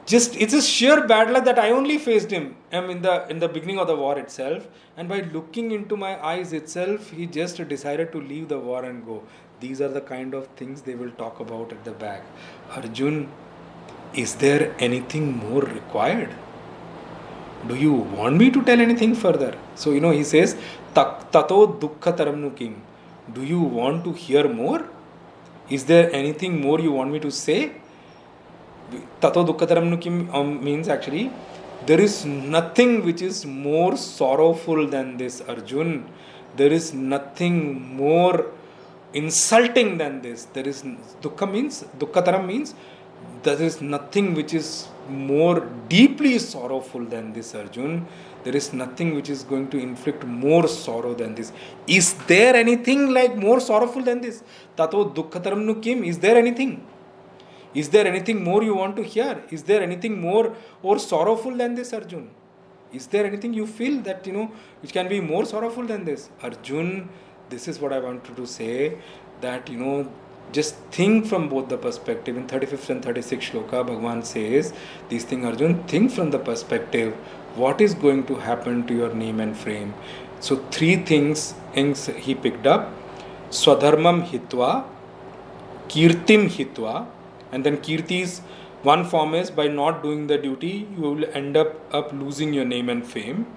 Just it's a sheer bad luck that I only faced him in the beginning of the war itself, and by looking into my eyes itself, he just decided to leave the war and go. These are the kind of things they will talk about at the back. Arjun, is there anything more required? Do you want me to tell anything further? So he says, Tato dukkha taramnu kim. Do you want to hear more? Is there anything more you want me to say? Tato dukkataram kim means actually there is nothing which is more sorrowful than this, Arjun. There is nothing more insulting than this. There is dukkataram means there is nothing which is more deeply sorrowful than this, Arjun. There is nothing which is going to inflict more sorrow than this. Is there anything like more sorrowful than this? Tato dukkataram kim. Is there anything? Is there anything more you want to hear? Is there anything more or sorrowful than this, Arjun? Is there anything you feel that, which can be more sorrowful than this? Arjun, this is what I wanted to say, that, just think from both the perspective. In 35th and 36th shloka, Bhagavan says, these things, Arjun, think from the perspective, what is going to happen to your name and fame? So 3 things he picked up. Swadharmam hitva, kirtim hitva, and then kirti's one form is by not doing the duty, you will end up losing your name and fame.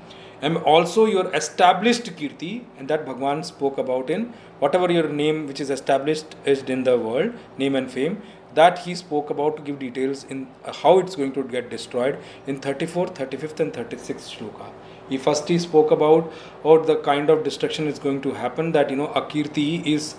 And also your established kirti, and that Bhagavan spoke about in whatever your name which is established is in the world, name and fame, that he spoke about to give details in how it's going to get destroyed in 34th, 35th and 36th shloka. He spoke about the kind of destruction is going to happen, that akirti is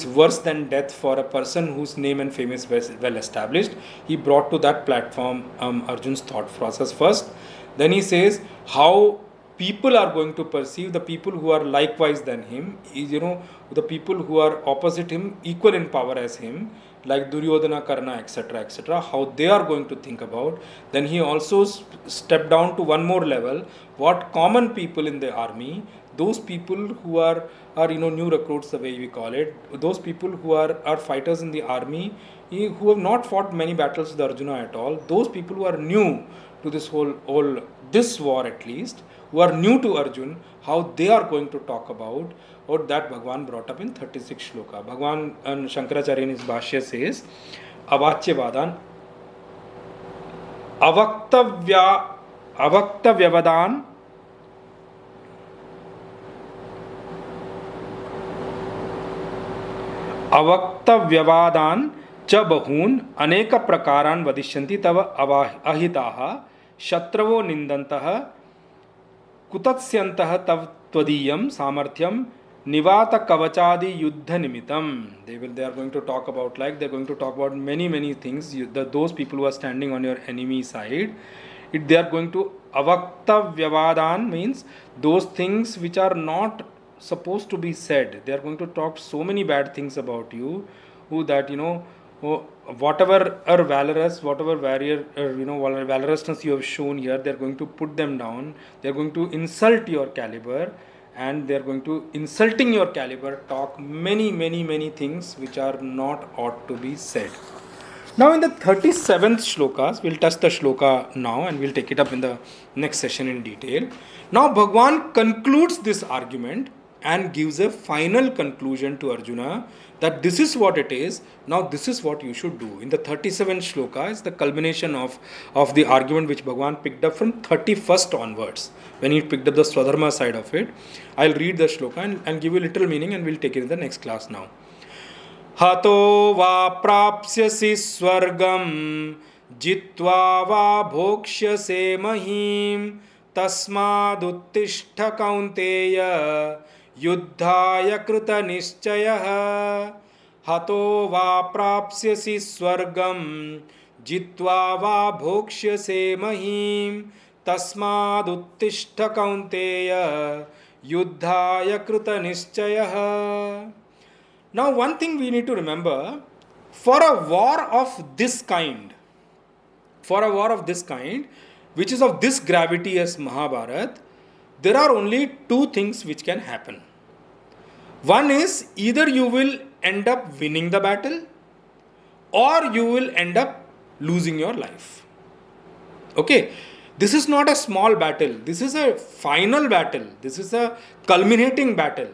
worse than death for a person whose name and fame is well established. He brought to that platform Arjun's thought process first. Then he says how people are going to perceive the people who are likewise than him, the people who are opposite him, equal in power as him, like Duryodhana, Karna, etc., how they are going to think about. Then he also stepped down to one more level, what common people in the army, those people who are new recruits, the way we call it, those people who are fighters in the army, who have not fought many battles with Arjuna at all, those people who are new to this this war at least, who are new to Arjun, how they are going to talk about, or that Bhagavan brought up in 36 shloka. Bhagavan and Shankaracharya in his Bhashya says, Avachya Avaktavyavan Avaktavyavan cha bahun aneka prakaran vadishyanti tava ahitaha shatravo nindantaha kutatsyantah tav twadiyam samarthyam nivata kavachadi yuddha nimitam. They are going to talk about, they're going to talk about many things. Those people who are standing on your enemy side, they are going to avakta vyavadan, means those things which are not supposed to be said. They are going to talk so many bad things about you, whatever are valorous, whatever valorousness you have shown here, they are going to put them down. They are going to insult your caliber, and they are going to, insulting your caliber, talk many things which are not ought to be said. Now in the 37th shlokas, we'll touch the shloka now and we'll take it up in the next session in detail. Now Bhagavan concludes this argument and gives a final conclusion to Arjuna that this is what it is, now this is what you should do. In the 37th shloka is the culmination of the argument which Bhagavan picked up from 31st onwards, when he picked up the Swadharma side of it. I'll read the shloka and give you a little meaning, and we'll take it in the next class now. Hato va prapsyasi swargam jitva va bhokshyase mahim tasmaduttishta kaunteya yuddhaya krita nischayah. Hato va prapsyasi swargam jitva va bhokshyase mahim tasmaduttishta kaunteya yuddhaya krita nischayah. Now one thing we need to remember, for a war of this kind, which is of this gravity as Mahabharat, there are only 2 things which can happen. One is, either you will end up winning the battle, or you will end up losing your life. Okay, this is not a small battle. This is a final battle. This is a culminating battle.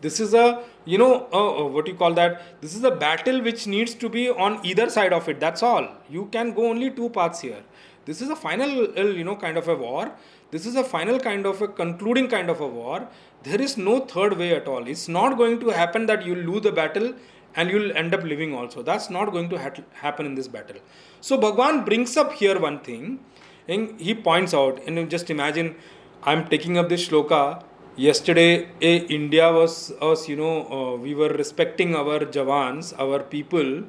This is a, what do you call that? This is a battle which needs to be on either side of it. That's all. You can go only two paths here. This is a final, kind of a war. This is a final kind of a concluding kind of a war. There is no third way at all. It's not going to happen that you'll lose the battle and you'll end up living also. That's not going to happen in this battle. So Bhagwan brings up here one thing. And he points out, and just imagine, I'm taking up this shloka. Yesterday, India was us, we were respecting our Jawans, our people,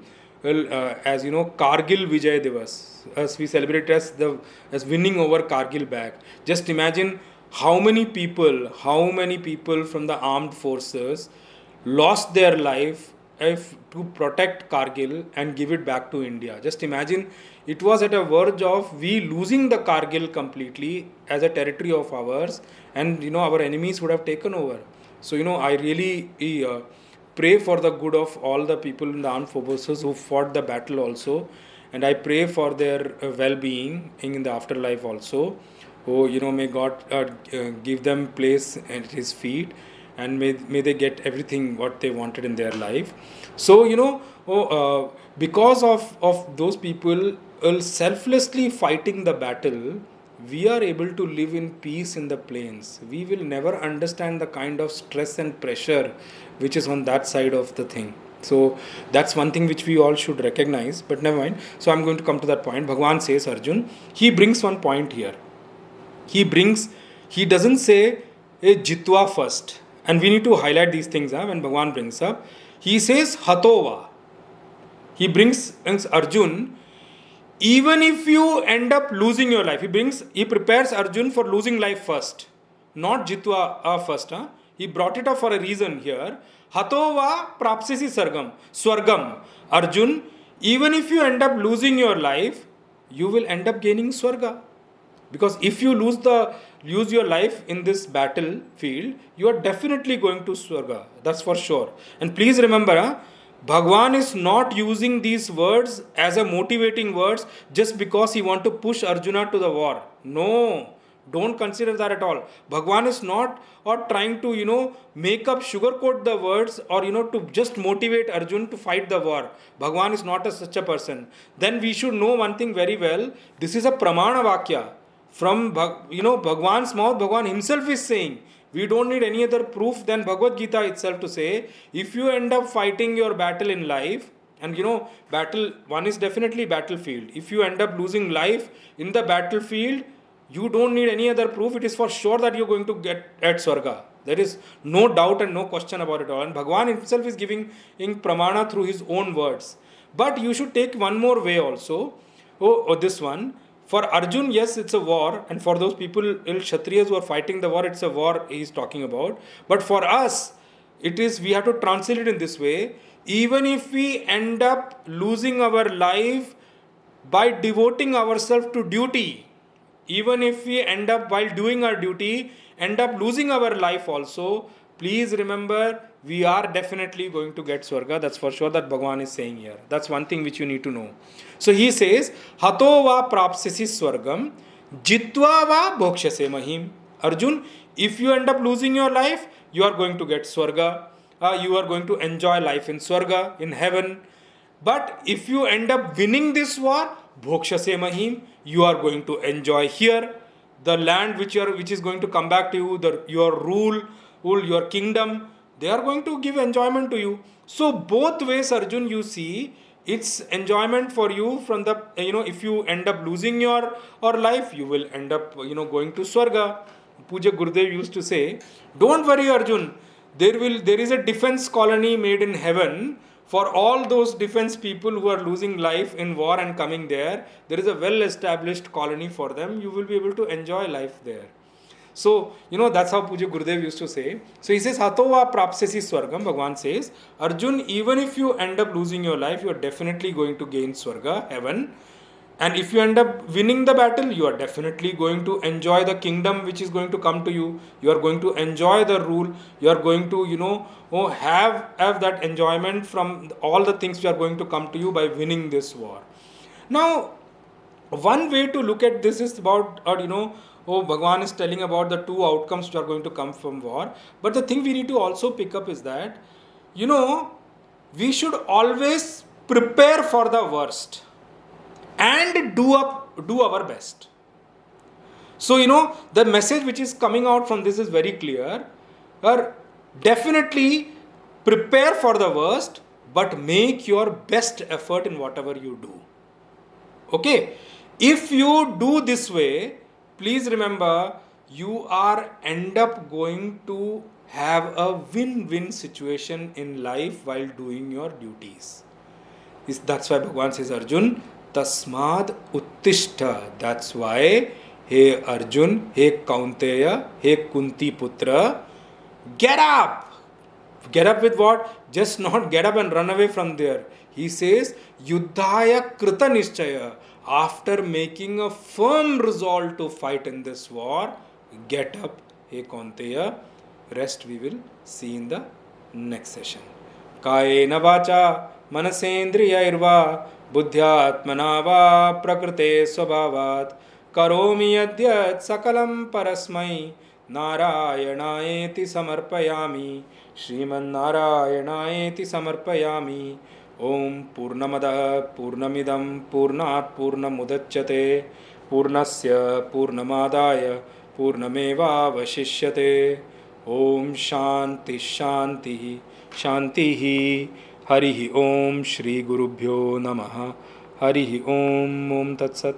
as Kargil Vijay Divas, as we celebrate as winning over Kargil back. Just imagine how many people from the armed forces lost their life to protect Kargil and give it back to India. Just imagine, it was at a verge of we losing the Kargil completely as a territory of ours, and our enemies would have taken over. So I really pray for the good of all the people in the armed forces who fought the battle also, and I pray for their well-being in the afterlife also. Oh, may God give them place at His feet, and may they get everything what they wanted in their life. So because of those people selflessly fighting the battle, we are able to live in peace in the plains. We will never understand the kind of stress and pressure which is on that side of the thing. So that's one thing which we all should recognize, but never mind. So I'm going to come to that point. Bhagwan says, Arjun, he brings one point here. He doesn't say jitwa first. And we need to highlight these things when Bhagwan brings up. He says hatova. He brings Arjun, even if you end up losing your life, he prepares Arjun for losing life first, not jitwa first. He brought it up for a reason here. Hatova prapsisi swargam. Arjun, even if you end up losing your life, you will end up gaining swarga. Because if you lose your life in this battlefield, you are definitely going to Swarga. That's for sure. And please remember, Bhagwan is not using these words as a motivating words just because he want to push Arjuna to the war. No, don't consider that at all. Bhagwan is not trying to, make up, sugarcoat the words or, to just motivate Arjun to fight the war. Bhagwan is not such a person. Then we should know one thing very well. This is a pramana vakya. From Bhagwan's mouth, Bhagwan himself is saying, we don't need any other proof than Bhagavad Gita itself to say, if you end up fighting your battle in life, and battle, one is definitely battlefield. If you end up losing life in the battlefield, you don't need any other proof. It is for sure that you're going to get at Swarga. There is no doubt and no question about it all. And Bhagwan himself is giving in pramana through his own words. But you should take one more way also. This one. For Arjun, yes, it's a war, and for those people, Kshatriyas who are fighting the war, it's a war he's talking about. But for us, we have to translate it in this way. Even if we end up losing our life by devoting ourselves to duty, even if we end up, while doing our duty, end up losing our life also, please remember, we are definitely going to get Swarga. That's for sure that Bhagwan is saying here. That's one thing which you need to know. So he says, Hato va prapsisi swargam, jitva va bhokshase mahim. Arjun, if you end up losing your life, you are going to get Swarga. You are going to enjoy life in Swarga, in heaven. But if you end up winning this war, bhokshase mahim, you are going to enjoy here the land which is going to come back to you, your rule, your kingdom. They are going to give enjoyment to you. So both ways, Arjun, you see, it's enjoyment for you from the, if you end up losing your life, you will end up, going to Swarga. Puja Gurudev used to say, don't worry, Arjun, there is a defense colony made in heaven for all those defense people who are losing life in war and coming there. There is a well-established colony for them. You will be able to enjoy life there. So, that's how Puja Gurudev used to say. So he says, Hatova prapsesi swargam. Bhagwan says, Arjun, even if you end up losing your life, you are definitely going to gain Swarga, heaven. And if you end up winning the battle, you are definitely going to enjoy the kingdom which is going to come to you. You are going to enjoy the rule. You are going to, have that enjoyment from all the things which are going to come to you by winning this war. Now, one way to look at this is about, oh, Bhagwan is telling about the two outcomes which are going to come from war. But the thing we need to also pick up is that, we should always prepare for the worst and do our best. So, the message which is coming out from this is very clear. Definitely prepare for the worst, but make your best effort in whatever you do. Okay? If you do this way, please remember, you are end up going to have a win-win situation in life while doing your duties. That's why Bhagavan says, Arjun, Tasmad Uttishta. That's why, hey Arjun, hey Kaunteya, hey Kunti Putra, get up! Get up with what? Just not get up and run away from there. He says, Yuddhaya Krita Nishchaya. After making a firm resolve to fight in this war, get up, hey Kaunteya. Rest we will see in the next session. Kayena vacha manasendriyairva buddhyatmana va prakrite svabhavat karomi yadyat sakalam parasmai narayanaeti samarpayami Sriman Narayanaeti samarpayami. Om Purnamada Purnamidam Purnat Purnamudachyate Purnasya Purnamadaya Purnameva Vashishyate. Om Shanti Shanti Shanti. Harihi Om Shri Gurubhyo Namaha. Harihi Om Om Tat Sat.